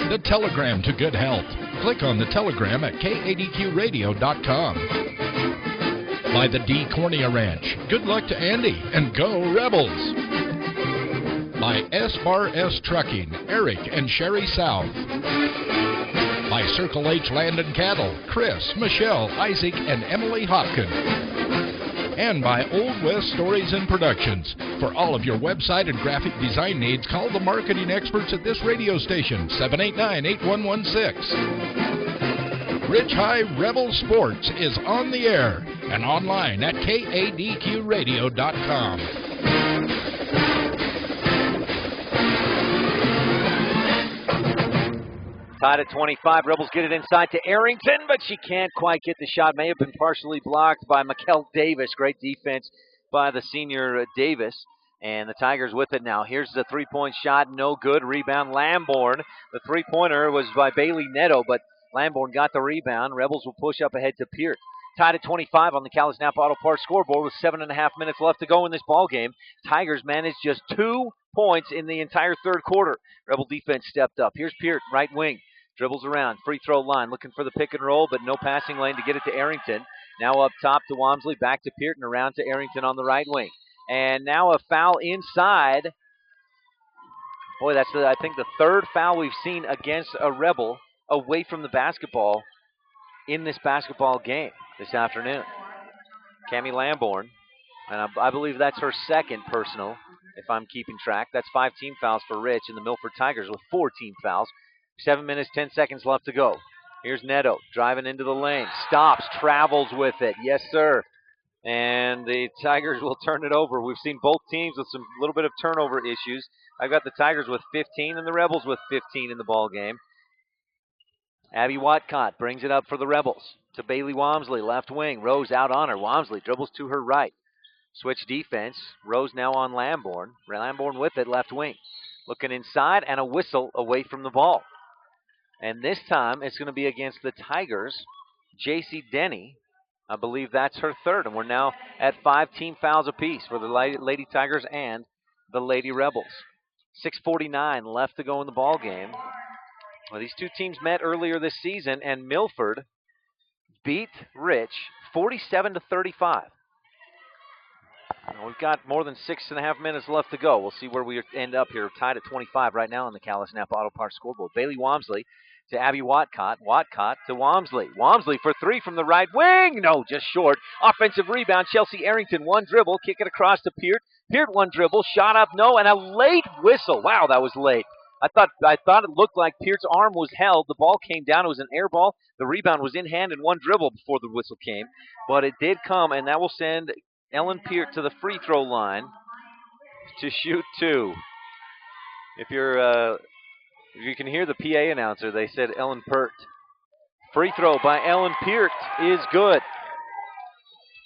The Telegram to Good Health. Click on the Telegram at kadqradio.com. By the D. Cornea Ranch. Good luck to Andy and go Rebels. By S-Bar-S Trucking. Eric and Sherry South. By Circle H Land and Cattle. Chris, Michelle, Isaac, and Emily Hopkins. And by Old West Stories and Productions. For all of your website and graphic design needs, call the marketing experts at this radio station, 789-8116. Rich High Rebel Sports is on the air and online at kadqradio.com. Tied at 25. Rebels get it inside to Arrington, but she can't quite get the shot. May have been partially blocked by Mikkel Davis. Great defense by the senior Davis. And the Tigers with it now. Here's the three-point shot. No good. Rebound, Lamborn. The three-pointer was by Bailey Neto, but Lamborn got the rebound. Rebels will push up ahead to Peart. Tied at 25 on the Callis Napa Auto Parts scoreboard with 7.5 minutes left to go in this ballgame. Tigers managed just 2 points in the entire third quarter. Rebel defense stepped up. Here's Peart, right wing. Dribbles around, free throw line, looking for the pick and roll, but no passing lane to get it to Arrington. Now up top to Walmsley, back to Peart, and around to Arrington on the right wing. And now a foul inside. Boy, that's I think the third foul we've seen against a Rebel away from the basketball in this basketball game this afternoon. Cammie Lamborn, and I believe that's her second personal, if I'm keeping track. That's 5 team fouls for Rich and the Milford Tigers with 4 team fouls. 7 minutes, 10 seconds left to go. Here's Neto driving into the lane. Stops, travels with it. Yes, sir. And the Tigers will turn it over. We've seen both teams with some little bit of turnover issues. I've got the Tigers with 15 and the Rebels with 15 in the ball game. Abby Watcott brings it up for the Rebels to Bailey Wamsley, left wing. Rose out on her. Wamsley dribbles to her right. Switch defense. Rose now on Lamborn. Lamborn with it, left wing. Looking inside, and a whistle away from the ball. And this time it's going to be against the Tigers. J.C. Denny, I believe that's her third. And we're now at 5 team fouls apiece for the Lady Tigers and the Lady Rebels. 6:49 left to go in the ball game. Well, these two teams met earlier this season, and Milford beat Rich 47-35. We've got more than 6.5 minutes left to go. We'll see where we end up here. Tied at 25 right now on the Callis Napa Auto Parts scoreboard. Bailey Wamsley to Abby Watcott. Watcott to Wamsley. Wamsley for 3 from the right wing. No, just short. Offensive rebound. Chelsea Arrington, 1 dribble. Kick it across to Peart. Peart, 1 dribble. Shot up, no, and a late whistle. Wow, that was late. I thought it looked like Peart's arm was held. The ball came down. It was an air ball. The rebound was in hand and 1 dribble before the whistle came. But it did come, and that will send Ellen Peart to the free throw line to shoot 2. If you can hear the PA announcer, they said Ellen Peart. Free throw by Ellen Peart is good.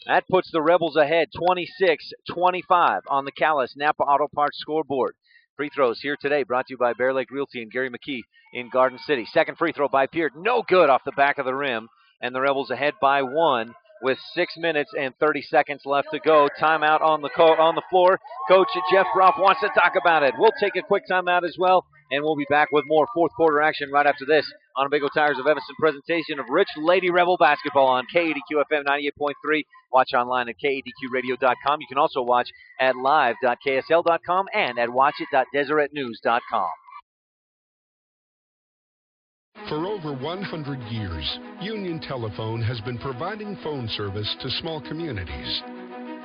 That puts the Rebels ahead 26-25 on the Callis Napa Auto Parts scoreboard. Free throws here today brought to you by Bear Lake Realty and Gary McKee in Garden City. Second free throw by Peart. No good off the back of the rim. And the Rebels ahead by 1 with 6 minutes and 30 seconds left to go. Timeout on the floor. Coach Jeff Broff wants to talk about it. We'll take a quick timeout as well, and we'll be back with more fourth quarter action right after this on a Big O Tires of Evanston presentation of Rich Lady Rebel basketball on KADQ FM 98.3. Watch online at KADQradio.com. You can also watch at live.ksl.com and at watchit.deseretnews.com. For over 100 years, Union Telephone has been providing phone service to small communities,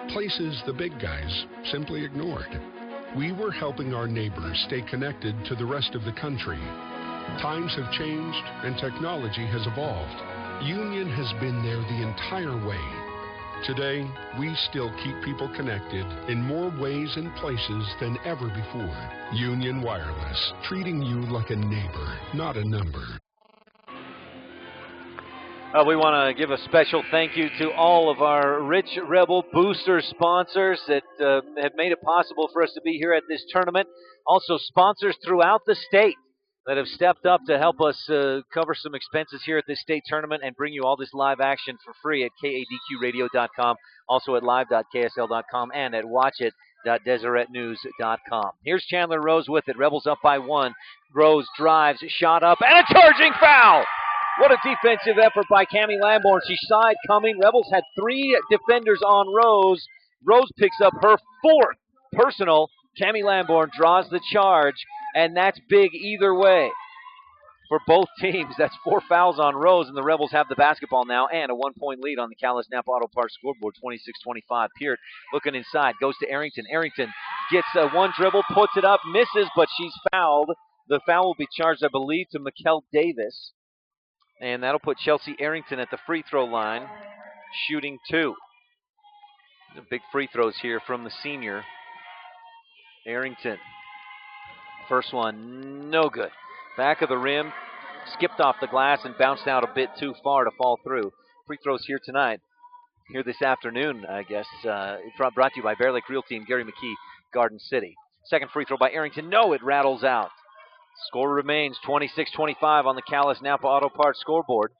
places the big guys simply ignored. We were helping our neighbors stay connected to the rest of the country. Times have changed and technology has evolved. Union has been there the entire way. Today, we still keep people connected in more ways and places than ever before. Union Wireless, treating you like a neighbor, not a number. We want to give a special thank you to all of our Rich Rebel booster sponsors that have made it possible for us to be here at this tournament. Also, sponsors throughout the state that have stepped up to help us cover some expenses here at this state tournament and bring you all this live action for free at KADQradio.com, also at live.ksl.com, and at watchit.deseretnews.com. Here's Chandler Rose with it. Rebels up by 1. Rose drives, shot up, and a charging foul! What a defensive effort by Cammie Lamborn. She saw it coming. Rebels had 3 defenders on Rose. Rose picks up her 4th personal. Cammie Lamborn draws the charge, and that's big either way for both teams. That's 4 fouls on Rose, and the Rebels have the basketball now and a 1-point lead on the Callis Napa Auto Parts scoreboard, 26-25. Peart looking inside, goes to Arrington. Arrington gets 1 dribble, puts it up, misses, but she's fouled. The foul will be charged, I believe, to Mikkel Davis. And that'll put Chelsea Arrington at the free throw line, shooting 2. The big free throws here from the senior. Arrington. First one, no good. Back of the rim, skipped off the glass and bounced out a bit too far to fall through. Free throws here tonight, here this afternoon, I guess. Brought to you by Bear Lake Realty and Gary McKee, Garden City. Second free throw by Arrington. No, it rattles out. Score remains 26-25 on the Callis Napa Auto Parts scoreboard.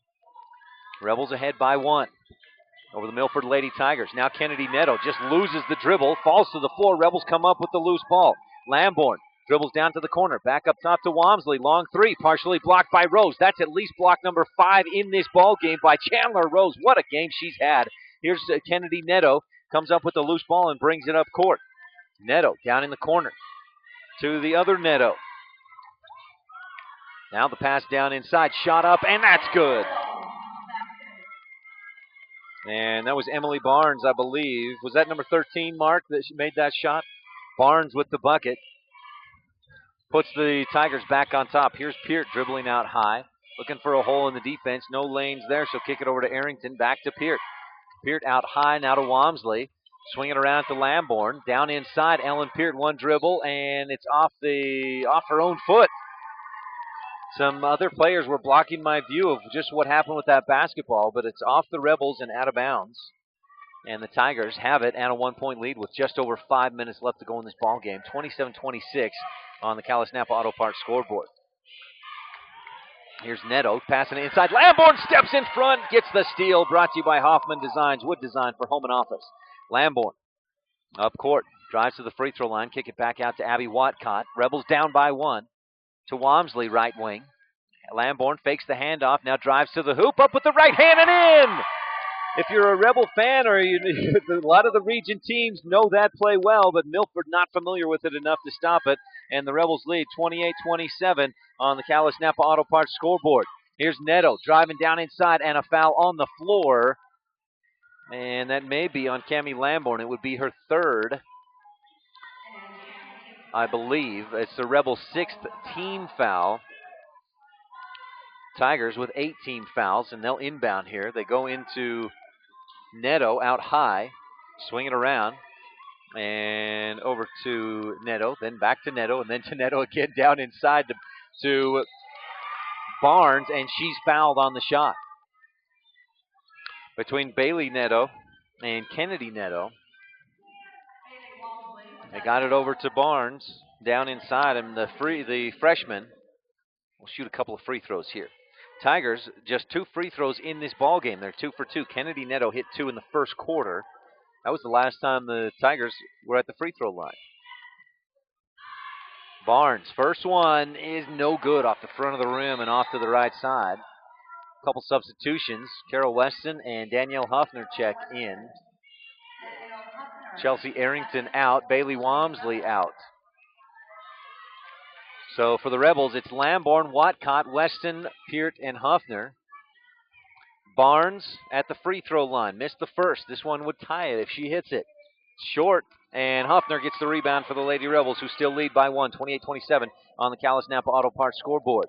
Rebels ahead by 1 over the Milford Lady Tigers. Now Kennedy Neto just loses the dribble, falls to the floor. Rebels come up with the loose ball. Lamborn dribbles down to the corner, back up top to Wamsley. Long 3, partially blocked by Rose. That's at least block number 5 in this ball game by Chandler Rose. What a game she's had. Here's Kennedy Neto, comes up with the loose ball and brings it up court. Neto down in the corner to the other Neto. Now the pass down inside, shot up, and that's good. And that was Emily Barnes, I believe. Was that number 13, Mark, that she made that shot? Barnes with the bucket. Puts the Tigers back on top. Here's Peart dribbling out high. Looking for a hole in the defense. No lanes there. She'll kick it over to Arrington. Back to Peart. Peart out high, now to Walmsley. Swinging around to Lamborn. Down inside, Ellen Peart, one dribble, and it's off her own foot. Some other players were blocking my view of just what happened with that basketball, but it's off the Rebels and out of bounds. And the Tigers have it at a 1-point lead with just over 5 minutes left to go in this ball game. 27-26 on the Calais Napa Auto Parts scoreboard. Here's Neto passing it inside. Lamborn steps in front, gets the steal. Brought to you by Hoffman Designs, wood design for home and office. Lamborn up court, drives to the free throw line, kick it back out to Abby Watcott. Rebels down by 1 to Walmsley, right wing. Lamborn fakes the handoff, now drives to the hoop, up with the right hand and in! If you're a Rebel fan, or a lot of the region teams know that play well, but Milford not familiar with it enough to stop it, and the Rebels lead 28-27 on the Calais Napa Auto Parts scoreboard. Here's Neto driving down inside, and a foul on the floor, and that may be on Cammie Lamborn. It would be her third, I believe. It's the Rebels' 6th team foul. Tigers with 8 team fouls, and they'll inbound here. They go into Neto out high, swing it around, and over to Neto, then back to Neto, and then to Neto again down inside to Barnes, and she's fouled on the shot. Between Bailey Neto and Kennedy Neto, they got it over to Barnes down inside, and the freshman will shoot a couple of free throws here. Tigers just 2 free throws in this ball game. They're 2 for 2. Kennedy Neto hit 2 in the first quarter. That was the last time the Tigers were at the free throw line. Barnes, first one is no good, off the front of the rim and off to the right side. Couple substitutions. Carol Weston and Danielle Huffner check in. Chelsea Arrington out. Bailey Walmsley out. So for the Rebels, it's Lamborn, Watcott, Weston, Peart, and Huffner. Barnes at the free throw line. Missed the first. This one would tie it if she hits it. Short, and Huffner gets the rebound for the Lady Rebels, who still lead by 1, 28-27 on the Calais Napa Auto Parts scoreboard.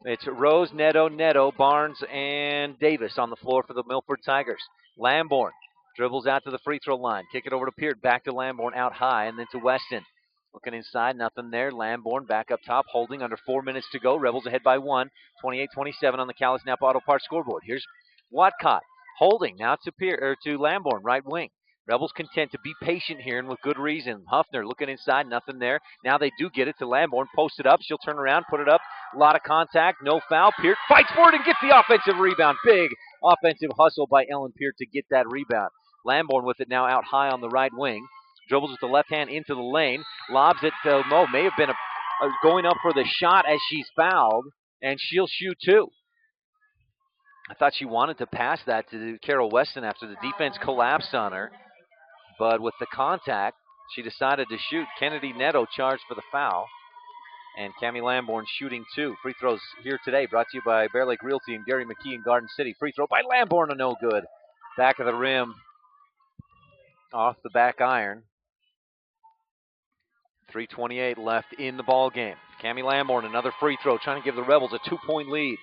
It's Rose, Neto, Barnes, and Davis on the floor for the Milford Tigers. Lamborn dribbles out to the free throw line. Kick it over to Peart. Back to Lamborn out high, and then to Weston. Looking inside, nothing there. Lamborn back up top, holding under 4 minutes to go. Rebels ahead by 1, 28-27 on the Calais Napa Auto Parts scoreboard. Here's Watcott holding now to Lamborn, right wing. Rebels content to be patient here, and with good reason. Huffner looking inside, nothing there. Now they do get it to Lamborn, post it up. She'll turn around, put it up. A lot of contact, no foul. Peart fights for it and gets the offensive rebound. Big offensive hustle by Ellen Peart to get that rebound. Lamborn with it now out high on the right wing. Dribbles with the left hand into the lane. Lobs it to Mo. May have been going up for the shot as she's fouled, and she'll shoot 2. I thought she wanted to pass that to Carol Weston after the defense collapsed on her. But with the contact, she decided to shoot. Kennedy Neto charged for the foul. And Cammie Lamborn shooting 2. Free throws here today brought to you by Bear Lake Realty and Gary McKee in Garden City. Free throw by Lamborn, no good. Back of the rim, off the back iron. 3:28 left in the ball game. Cammie Lamborn, another free throw, trying to give the Rebels a 2-point lead.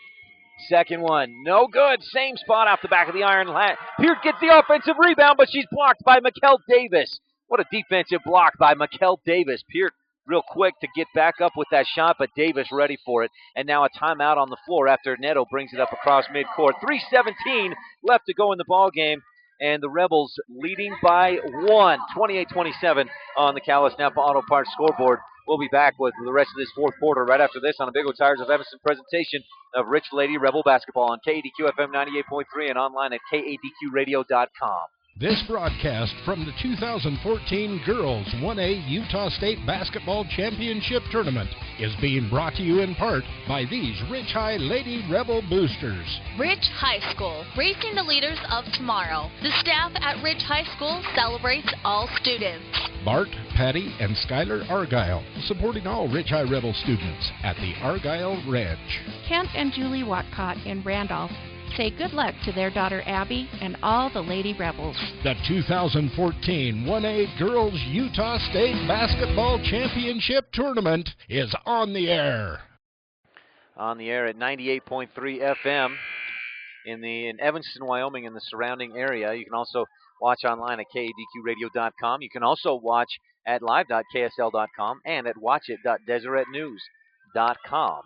Second one, no good. Same spot off the back of the iron. Peart gets the offensive rebound, but she's blocked by Mikkel Davis. What a defensive block by Mikkel Davis. Peart real quick to get back up with that shot, but Davis ready for it. And now a timeout on the floor after Neto brings it up across midcourt. 3:17 left to go in the ball game. And the Rebels leading by 1, 28-27 on the Calais Napa Auto Parts scoreboard. We'll be back with the rest of this fourth quarter right after this on a Big O Tires of Evanston presentation of Rich Lady Rebel Basketball on KADQ FM 98.3 and online at KADQradio.com. This broadcast from the 2014 Girls 1A Utah State Basketball Championship Tournament is being brought to you in part by these Rich High Lady Rebel Boosters. Rich High School, raising the leaders of tomorrow. The staff at Rich High School celebrates all students. Bart, Patty, and Skylar Argyle, supporting all Rich High Rebel students at the Argyle Ranch. Kent and Julie Watcott in Randolph say good luck to their daughter Abby and all the Lady Rebels. The 2014 1A Girls Utah State Basketball Championship Tournament is on the air. On the air at 98.3 FM in Evanston, Wyoming, and the surrounding area. You can also watch online at kadqradio.com. You can also watch at live.ksl.com and at watchit.deseretnews.com.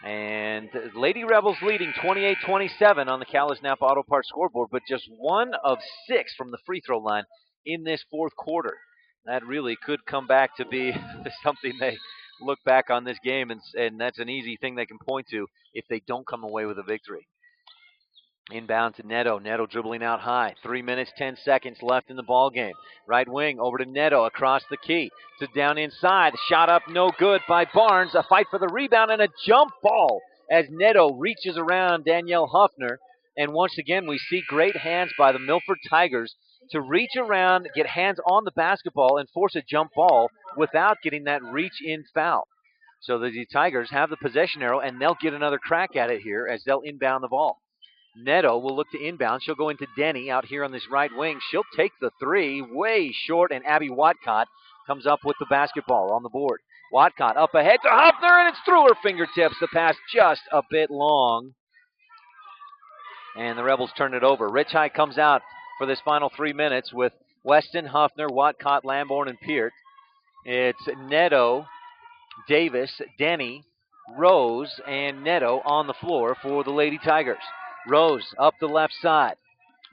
And Lady Rebels leading 28-27 on the Callis Napa Auto Parts scoreboard, but just 1 of 6 from the free throw line in this fourth quarter. That really could come back to be something they look back on this game, and that's an easy thing they can point to if they don't come away with a victory. Inbound to Neto. Neto dribbling out high. 3 minutes, 10 seconds left in the ball game. Right wing over to Neto across the key to down inside. Shot up, no good by Barnes. A fight for the rebound and a jump ball as Neto reaches around Danielle Huffner. And once again, we see great hands by the Milford Tigers to reach around, get hands on the basketball, and force a jump ball without getting that reach-in foul. So the Tigers have the possession arrow, and they'll get another crack at it here as they'll inbound the ball. Neto will look to inbound. She'll go into Denny out here on this right wing. She'll take the three, way short, and Abby Watcott comes up with the basketball on the board. Watcott up ahead to Huffner, and it's through her fingertips. The pass just a bit long. And the Rebels turn it over. Rich High comes out for this final 3 minutes with Weston, Huffner, Watcott, Lamborn, and Peart. It's Neto, Davis, Denny, Rose, and Neto on the floor for the Lady Tigers. Rose up the left side,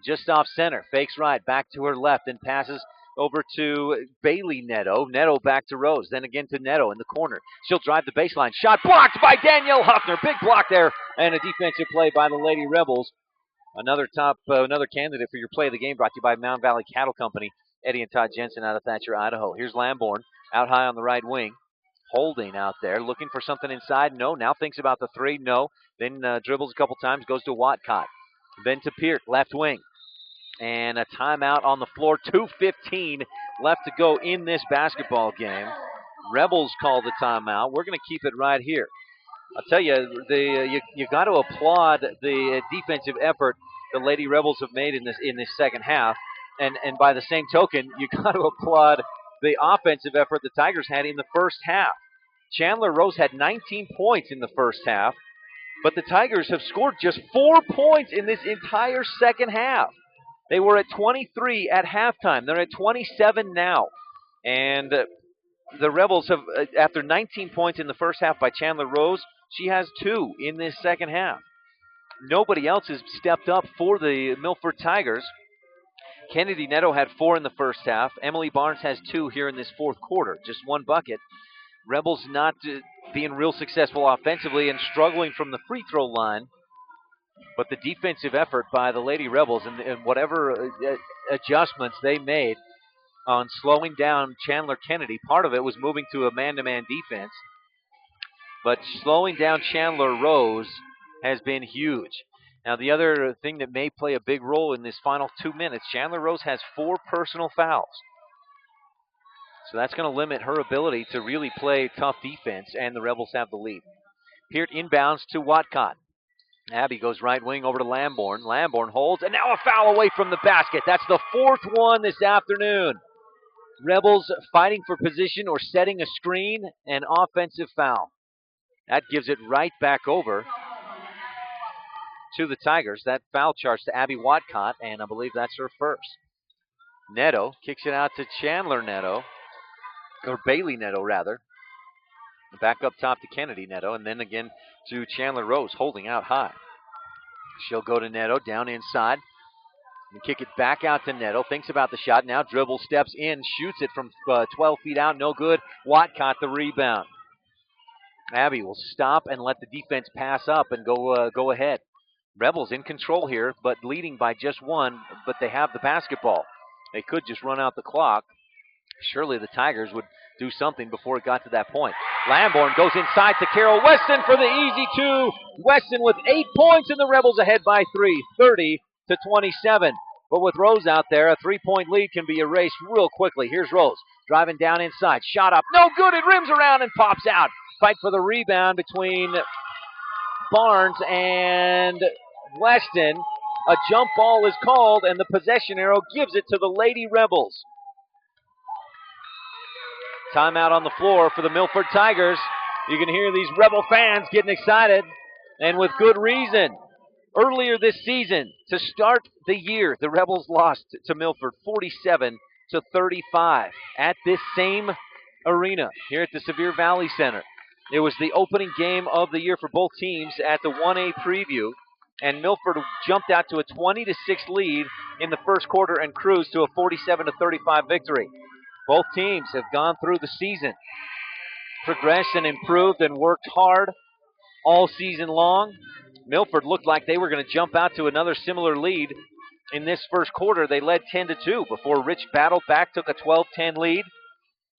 just off center, fakes right, back to her left, and passes over to Bailey Neto. Neto back to Rose, then again to Neto in the corner. She'll drive the baseline. Shot blocked by Danielle Huffner. Big block there, and a defensive play by the Lady Rebels. Another candidate for your play of the game brought to you by Mound Valley Cattle Company. Eddie and Todd Jensen out of Thatcher, Idaho. Here's Lamborn out high on the right wing. Holding out there, looking for something inside. No, now thinks about the three. No, then dribbles a couple times, goes to Watcott. Then to Peart, left wing. And a timeout on the floor. 2:15 left to go in this basketball game. Rebels call the timeout. We're going to keep it right here. I'll tell you, you got to applaud the defensive effort the Lady Rebels have made in this second half. And by the same token, you got to applaud the offensive effort the Tigers had in the first half. Chandler Rose had 19 points in the first half, but the Tigers have scored just 4 points in this entire second half. They were at 23 at halftime. They're at 27 now. And the Rebels have, after 19 points in the first half by Chandler Rose, she has 2 in this second half. Nobody else has stepped up for the Milford Tigers. Kennedy Neto had 4 in the first half. Emily Barnes has 2 here in this fourth quarter, just 1 bucket. Rebels not being real successful offensively and struggling from the free throw line. But the defensive effort by the Lady Rebels and whatever adjustments they made on slowing down Chandler Kennedy, part of it was moving to a man-to-man defense. But slowing down Chandler Rose has been huge. Now, the other thing that may play a big role in this final 2 minutes, Chandler Rose has 4 personal fouls. So that's going to limit her ability to really play tough defense, and the Rebels have the lead. Peart inbounds to Watcott. Abby goes right wing over to Lamborn. Lamborn holds, and now a foul away from the basket. That's the 4th one this afternoon. Rebels fighting for position or setting a screen, and offensive foul. That gives it right back over to the Tigers. That foul charge to Abby Watcott, and I believe that's her first. Neto kicks it out to Chandler Neto, or Bailey Neto, rather. Back up top to Kennedy Neto, and then again to Chandler Rose, holding out high. She'll go to Neto, down inside, and kick it back out to Neto. Thinks about the shot, now dribbles, steps in, shoots it from 12 feet out, no good. Watcott the rebound. Abby will stop and let the defense pass up and go ahead. Rebels in control here, but leading by just one, but they have the basketball. They could just run out the clock. Surely the Tigers would do something before it got to that point. Lamborn goes inside to Carol Weston for the easy two. Weston with 8 points, and the Rebels ahead by 3, 30-27. But with Rose out there, a 3-point lead can be erased real quickly. Here's Rose driving down inside. Shot up. No good. It rims around and pops out. Fight for the rebound between Barnes and Weston. A jump ball is called, and the possession arrow gives it to the Lady Rebels. Timeout on the floor for the Milford Tigers. You can hear these Rebel fans getting excited, and with good reason. Earlier this season, to start the year, the Rebels lost to Milford 47-35 at this same arena here at the Sevier Valley Center. It was the opening game of the year for both teams at the 1A preview, and Milford jumped out to a 20-6 lead in the first quarter and cruised to a 47-35 victory. Both teams have gone through the season, progressed and improved and worked hard all season long. Milford looked like they were going to jump out to another similar lead in this first quarter. They led 10-2 before Rich battled back, took a 12-10 lead.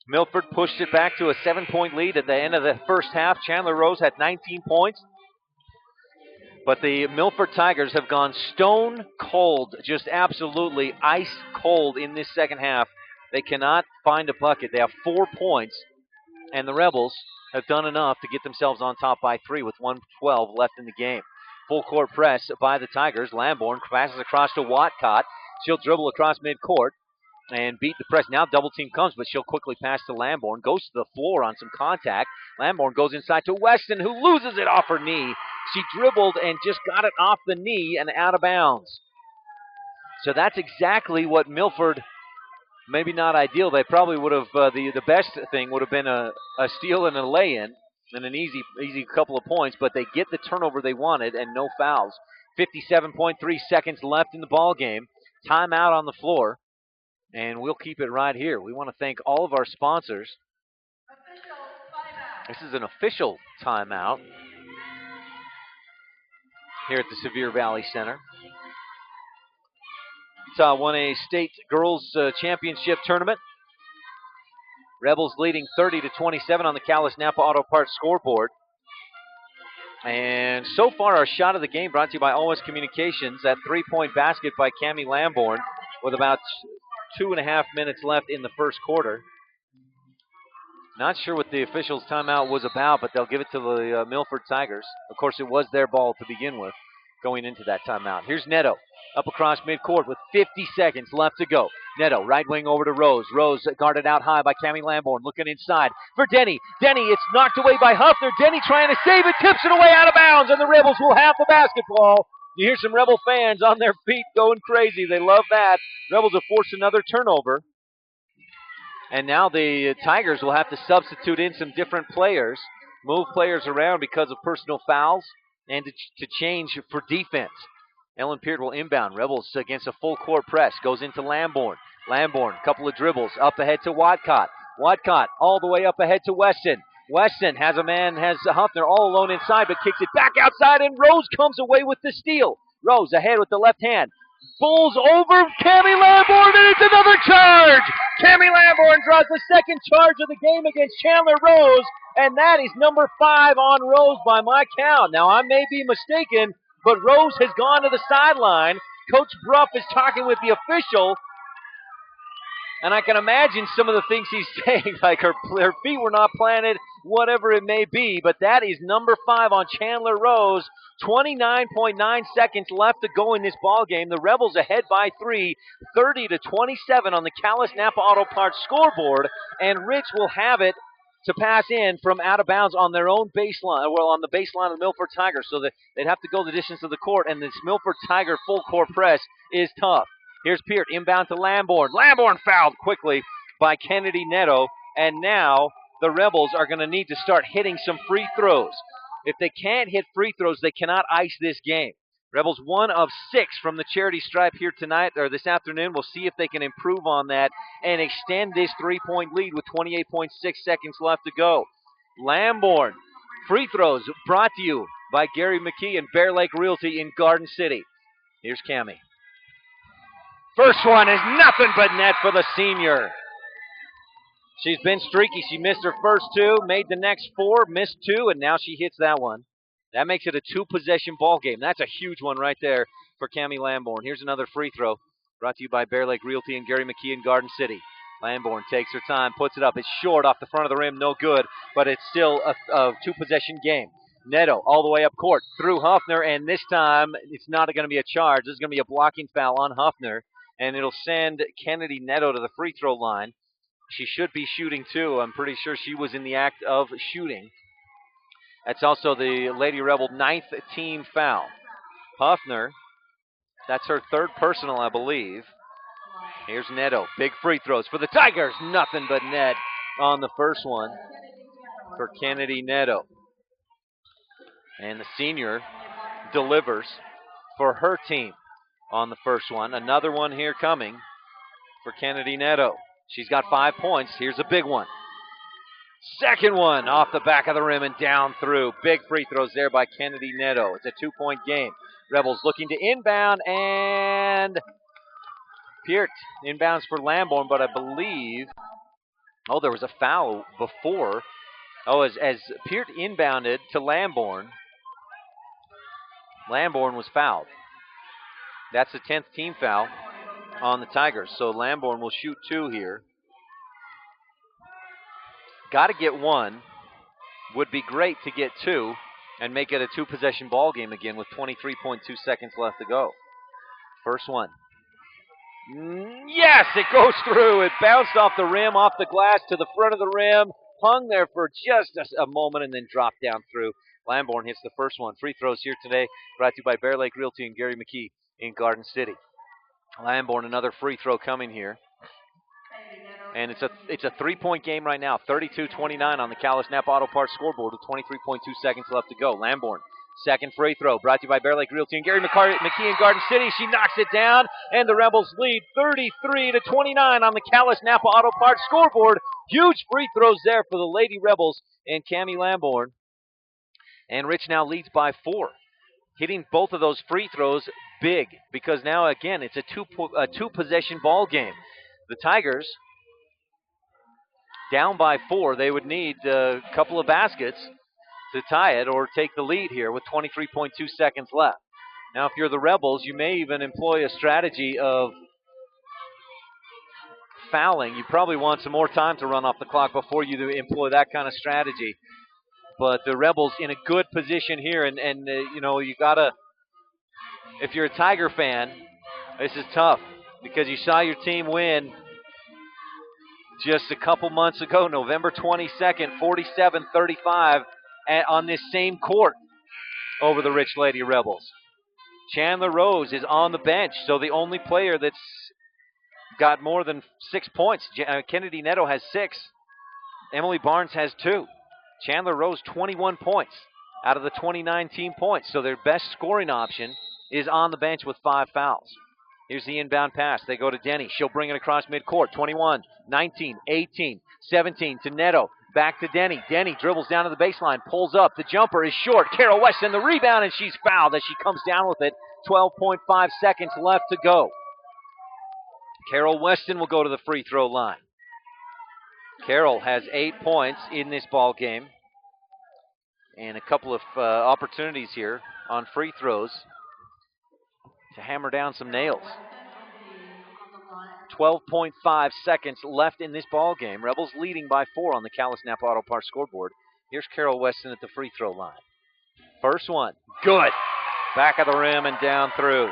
Milford pushed it back to a 7-point lead at the end of the first half. Chandler Rose had 19 points. But the Milford Tigers have gone stone cold, just absolutely ice cold in this second half. They cannot find a bucket. They have 4 points, and the Rebels have done enough to get themselves on top by 3 with 1:12 left in the game. Full court press by the Tigers. Lamborn passes across to Watcott. She'll dribble across midcourt and beat the press. Now double team comes, but she'll quickly pass to Lamborn. Goes to the floor on some contact. Lamborn goes inside to Weston, who loses it off her knee. She dribbled and just got it off the knee and out of bounds. So that's exactly what Milford, maybe not ideal. They probably would have, the best thing would have been a steal and a lay-in and an easy couple of points, but they get the turnover they wanted and no fouls. 57.3 seconds left in the ball game. Timeout on the floor, and we'll keep it right here. We want to thank all of our sponsors. This is an official timeout here at the Sevier Valley Center. Utah won a state girls championship tournament. Rebels leading 30-27 on the Callis Napa Auto Parts scoreboard. And so far, our shot of the game brought to you by Always Communications. That 3-point basket by Cammie Lamborn with about 2.5 minutes left in the first quarter. Not sure what the officials' timeout was about, but they'll give it to the Milford Tigers. Of course, it was their ball to begin with going into that timeout. Here's Neto up across midcourt with 50 seconds left to go. Neto, right wing over to Rose. Rose guarded out high by Cammie Lamborn, looking inside for Denny. Denny, it's knocked away by Huffner. Denny trying to save it, tips it away out of bounds, and the Rebels will have the basketball. You hear some Rebel fans on their feet going crazy. They love that. Rebels have forced another turnover. And now the Tigers will have to substitute in some different players, move players around because of personal fouls, and to change for defense. Ellen Peart will inbound. Rebels against a full court press. Goes into Lamborn. Lamborn, couple of dribbles. Up ahead to Watcott. Watcott all the way up ahead to Weston. Weston has Huffner all alone inside, but kicks it back outside, and Rose comes away with the steal. Rose ahead with the left hand. Bulls over Cammie Lamborn, and it's another charge! Cammie Lamborn draws the second charge of the game against Chandler Rose, and that is number 5 on Rose by my count. Now, I may be mistaken, but Rose has gone to the sideline. Coach Bruff is talking with the official, and I can imagine some of the things he's saying, like her feet were not planted, whatever it may be, but that is number 5 on Chandler Rose. 29.9 seconds left to go in this ball game. The Rebels ahead by 3, 30-27 on the Callis Napa Auto Parts scoreboard, and Rich will have it to pass in from out of bounds on their own baseline, well, on the baseline of the Milford Tigers, so that they'd have to go the distance of the court, and this Milford Tiger full court press is tough. Here's Peart, inbound to Lamborn. Lamborn fouled quickly by Kennedy Neto, and now the Rebels are going to need to start hitting some free throws. If they can't hit free throws, they cannot ice this game. Rebels 1 of 6 from the charity stripe here tonight, or this afternoon. We'll see if they can improve on that and extend this 3-point lead with 28.6 seconds left to go. Lamborn Free throws brought to you by Gary McKee and Bear Lake Realty in Garden City. Here's Cammie. First one is nothing but net for the senior. She's been streaky. She missed her first two, made the next four, missed two, and now she hits that one. That makes it a two-possession ball game. That's a huge one right there for Cammie Lamborn. Here's another free throw brought to you by Bear Lake Realty and Gary McKee in Garden City. Lamborn takes her time, puts it up. It's short off the front of the rim, no good, but it's still a two-possession game. Neto all the way up court through Huffner, and this time it's not going to be a charge. This is going to be a blocking foul on Huffner, and it'll send Kennedy Neto to the free throw line. She should be shooting too. I'm pretty sure she was in the act of shooting. That's also the Lady Rebel 9th team foul. Huffner, that's her third personal, I believe. Here's Neto. Big free throws for the Tigers. Nothing but net on the first one for Kennedy Neto. And the senior delivers for her team on the first one. Another one here coming for Kennedy Neto. She's got 5 points. Here's a big one. Second one off the back of the rim and down through. Big free throws there by Kennedy Neto. It's a 2-point game. Rebels looking to inbound, and Peart inbounds for Lamborn, but I believe, there was a foul before. As Peart inbounded to Lamborn, Lamborn was fouled. That's the 10th team foul on the Tigers. So Lamborn will shoot 2 here. Got to get 1. Would be great to get 2 and make it a 2-possession ball game again with 23.2 seconds left to go. First one. Yes, it goes through. It bounced off the rim, off the glass to the front of the rim, hung there for just a moment, and then dropped down through. Lamborn hits the first one. Free throws here today brought to you by Bear Lake Realty and Gary McKee in Garden City. Lamborn, another free throw coming here. And it's a 3-point game right now, 32-29 on the Callis Napa Auto Parts scoreboard with 23.2 seconds left to go. Lamborn, second free throw, brought to you by Bear Lake Realty and Gary McKee in Garden City. She knocks it down, and the Rebels lead 33-29 on the Callis Napa Auto Parts scoreboard. Huge free throws there for the Lady Rebels and Cammie Lamborn. And Rich now leads by 4. Hitting both of those free throws big, because now, again, it's a two-possession ball game. The Tigers, down by 4, they would need a couple of baskets to tie it or take the lead here with 23.2 seconds left. Now, if you're the Rebels, you may even employ a strategy of fouling. You probably want some more time to run off the clock before you employ that kind of strategy. But the Rebels in a good position here, and you gotta, if you're a Tiger fan, this is tough because you saw your team win just a couple months ago, November 22nd, 47-35 on this same court over the Rich Lady Rebels. Chandler Rose is on the bench, so the only player that's got more than 6 points. Kennedy Neto has 6. Emily Barnes has 2. Chandler Rose, 21 points out of the 29 team points. So their best scoring option is on the bench with 5 fouls. Here's the inbound pass. They go to Denny. She'll bring it across midcourt. 21, 19, 18, 17 to Neto. Back to Denny. Denny dribbles down to the baseline, pulls up. The jumper is short. Carol Weston, the rebound, and she's fouled as she comes down with it. 12.5 seconds left to go. Carol Weston will go to the free throw line. Carol has 8 points in this ball game. And a couple of opportunities here on free throws to hammer down some nails. 12.5 seconds left in this ball game. Rebels leading by 4 on the Callis Napa Auto Parts scoreboard. Here's Carol Weston at the free throw line. First one, good. Back of the rim and down through.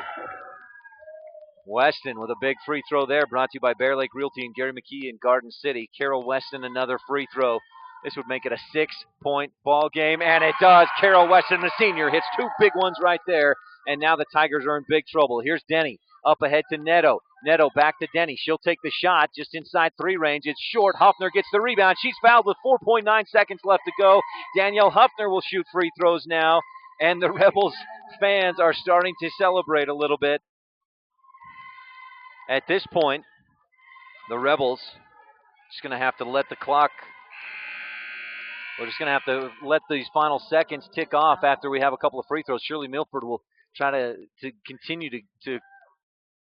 Weston with a big free throw there, brought to you by Bear Lake Realty and Gary McKee in Garden City. Carol Weston, another free throw. This would make it a 6-point ball game, and it does. Carol Weston, the senior, hits 2 big ones right there, and now the Tigers are in big trouble. Here's Denny, up ahead to Neto. Neto back to Denny. She'll take the shot just inside 3 range. It's short. Huffner gets the rebound. She's fouled with 4.9 seconds left to go. Danielle Huffner will shoot free throws now, and the Rebels fans are starting to celebrate a little bit. At this point, the Rebels just going to have to let the clock We're just going to have to let these final seconds tick off after we have a couple of free throws. Surely Milford will try to continue to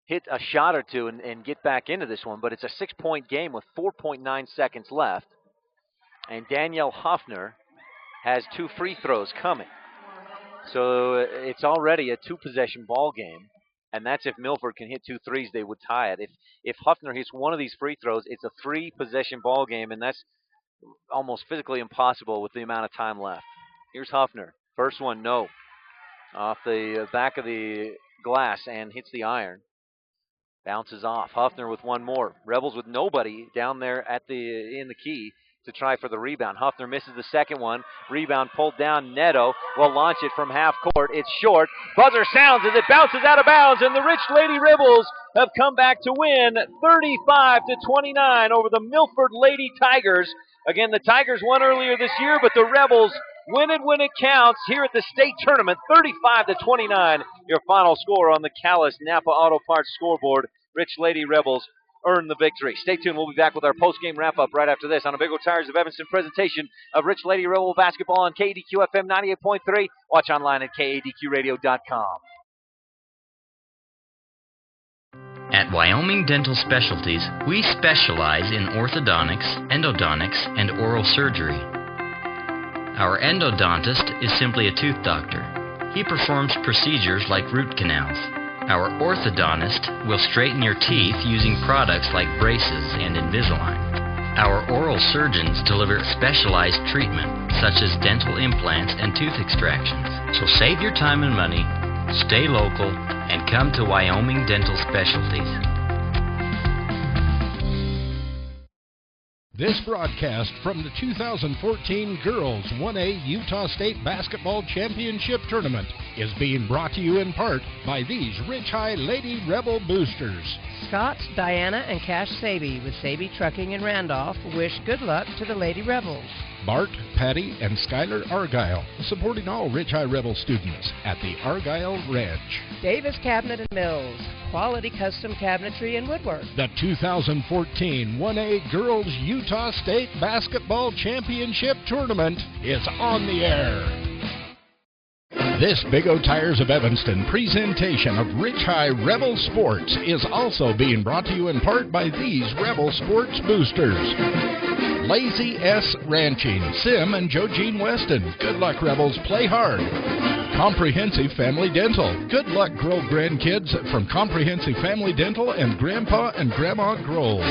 hit a shot or two and get back into this one, but it's a 6-point game with 4.9 seconds left. And Danielle Hoffner has 2 free throws coming. So it's already a 2-possession ball game, and that's if Milford can hit 2 threes, they would tie it. If Hoffner hits one of these free throws, it's a 3-possession ball game, and that's almost physically impossible with the amount of time left. Here's Hoffner. First one, no. Off the back of the glass and hits the iron. Bounces off. Hoffner with one more. Rebels with nobody down there in the key to try for the rebound. Hoffner misses the second one. Rebound pulled down. Neto will launch it from half court. It's short. Buzzer sounds as it bounces out of bounds, and the Rich Lady Rebels have come back to win 35-29 over the Milford Lady Tigers. Again, the Tigers won earlier this year, but the Rebels win it when it counts here at the state tournament. 35-29, your final score on the Callis Napa Auto Parts scoreboard. Rich Lady Rebels earn the victory. Stay tuned. We'll be back with our post-game wrap-up right after this on a Big O Tires of Evanston presentation of Rich Lady Rebel basketball on KADQ FM 98.3. Watch online at KADQradio.com. At Wyoming Dental Specialties, we specialize in orthodontics, endodontics, and oral surgery. Our endodontist is simply a tooth doctor. He performs procedures like root canals. Our orthodontist will straighten your teeth using products like braces and Invisalign. Our oral surgeons deliver specialized treatment, such as dental implants and tooth extractions. So save your time and money, stay local, and come to Wyoming Dental Specialties. This broadcast from the 2014 Girls 1A Utah State Basketball Championship Tournament is being brought to you in part by these Rich High Lady Rebel boosters. Scott, Diana, and Cash Saby with Saby Trucking in Randolph wish good luck to the Lady Rebels. Bart, Patty, and Skylar Argyle, supporting all Rich High Rebel students at the Argyle Ranch. Davis Cabinet and Mills, quality custom cabinetry and woodwork. The 2014 1A Girls Utah State Basketball Championship Tournament is on the air. This Big O Tires of Evanston presentation of Rich High Rebel Sports is also being brought to you in part by these Rebel Sports boosters. Lazy S Ranching, Sim and Joe Jean Weston. Good luck, Rebels. Play hard. Comprehensive Family Dental. Good luck, Grove grandkids, from Comprehensive Family Dental and Grandpa and Grandma Grove.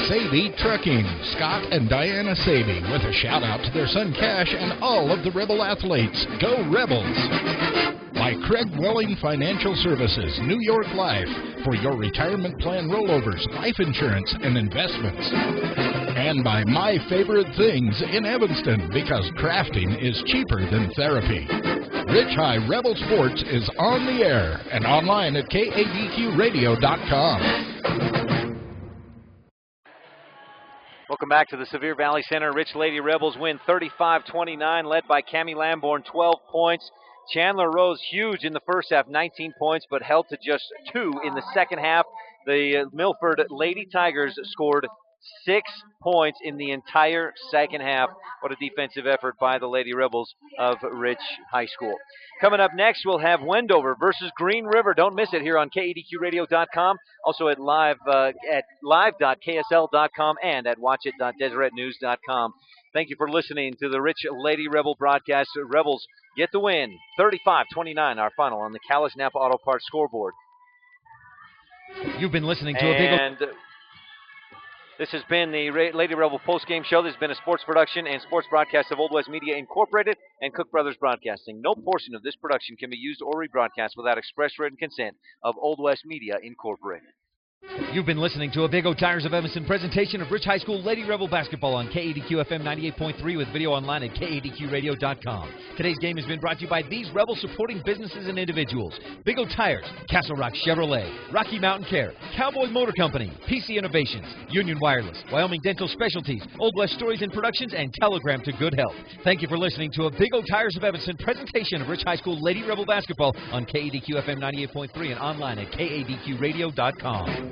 Saby Trucking, Scott and Diana Saby, with a shout out to their son Cash and all of the Rebel athletes. Go Rebels! By Craig Welling Financial Services, New York Life, for your retirement plan rollovers, life insurance, and investments. And by My Favorite Things in Evanston, because crafting is cheaper than therapy. Rich High Rebel Sports is on the air and online at KADQradio.com. Welcome back to the Sevier Valley Center. Rich Lady Rebels win 35-29, led by Cammie Lamborn, 12 points. Chandler Rose, huge in the first half, 19 points, but held to just 2 in the second half. The Milford Lady Tigers scored 6 points in the entire second half. What a defensive effort by the Lady Rebels of Rich High School. Coming up next, we'll have Wendover versus Green River. Don't miss it here on KADQradio.com, also at live.ksl.com and at watchit.deseretnews.com. Thank you for listening to the Rich Lady Rebel broadcast. Rebels get the win, 35-29, our final on the Callis Napa Auto Parts scoreboard. You've been listening to a big... This has been the Lady Rebel postgame show. This has been a sports production and sports broadcast of Old West Media Incorporated and Cook Brothers Broadcasting. No portion of this production can be used or rebroadcast without express written consent of Old West Media Incorporated. You've been listening to a Big O Tires of Evanston presentation of Rich High School Lady Rebel basketball on KADQ FM 98.3 with video online at KADQradio.com. Today's game has been brought to you by these Rebel supporting businesses and individuals: Big O Tires, Castle Rock Chevrolet, Rocky Mountain Care, Cowboy Motor Company, PC Innovations, Union Wireless, Wyoming Dental Specialties, Old West Stories and Productions, and Telegram to Good Health. Thank you for listening to a Big O Tires of Evanston presentation of Rich High School Lady Rebel basketball on KADQ FM 98.3 and online at KADQradio.com.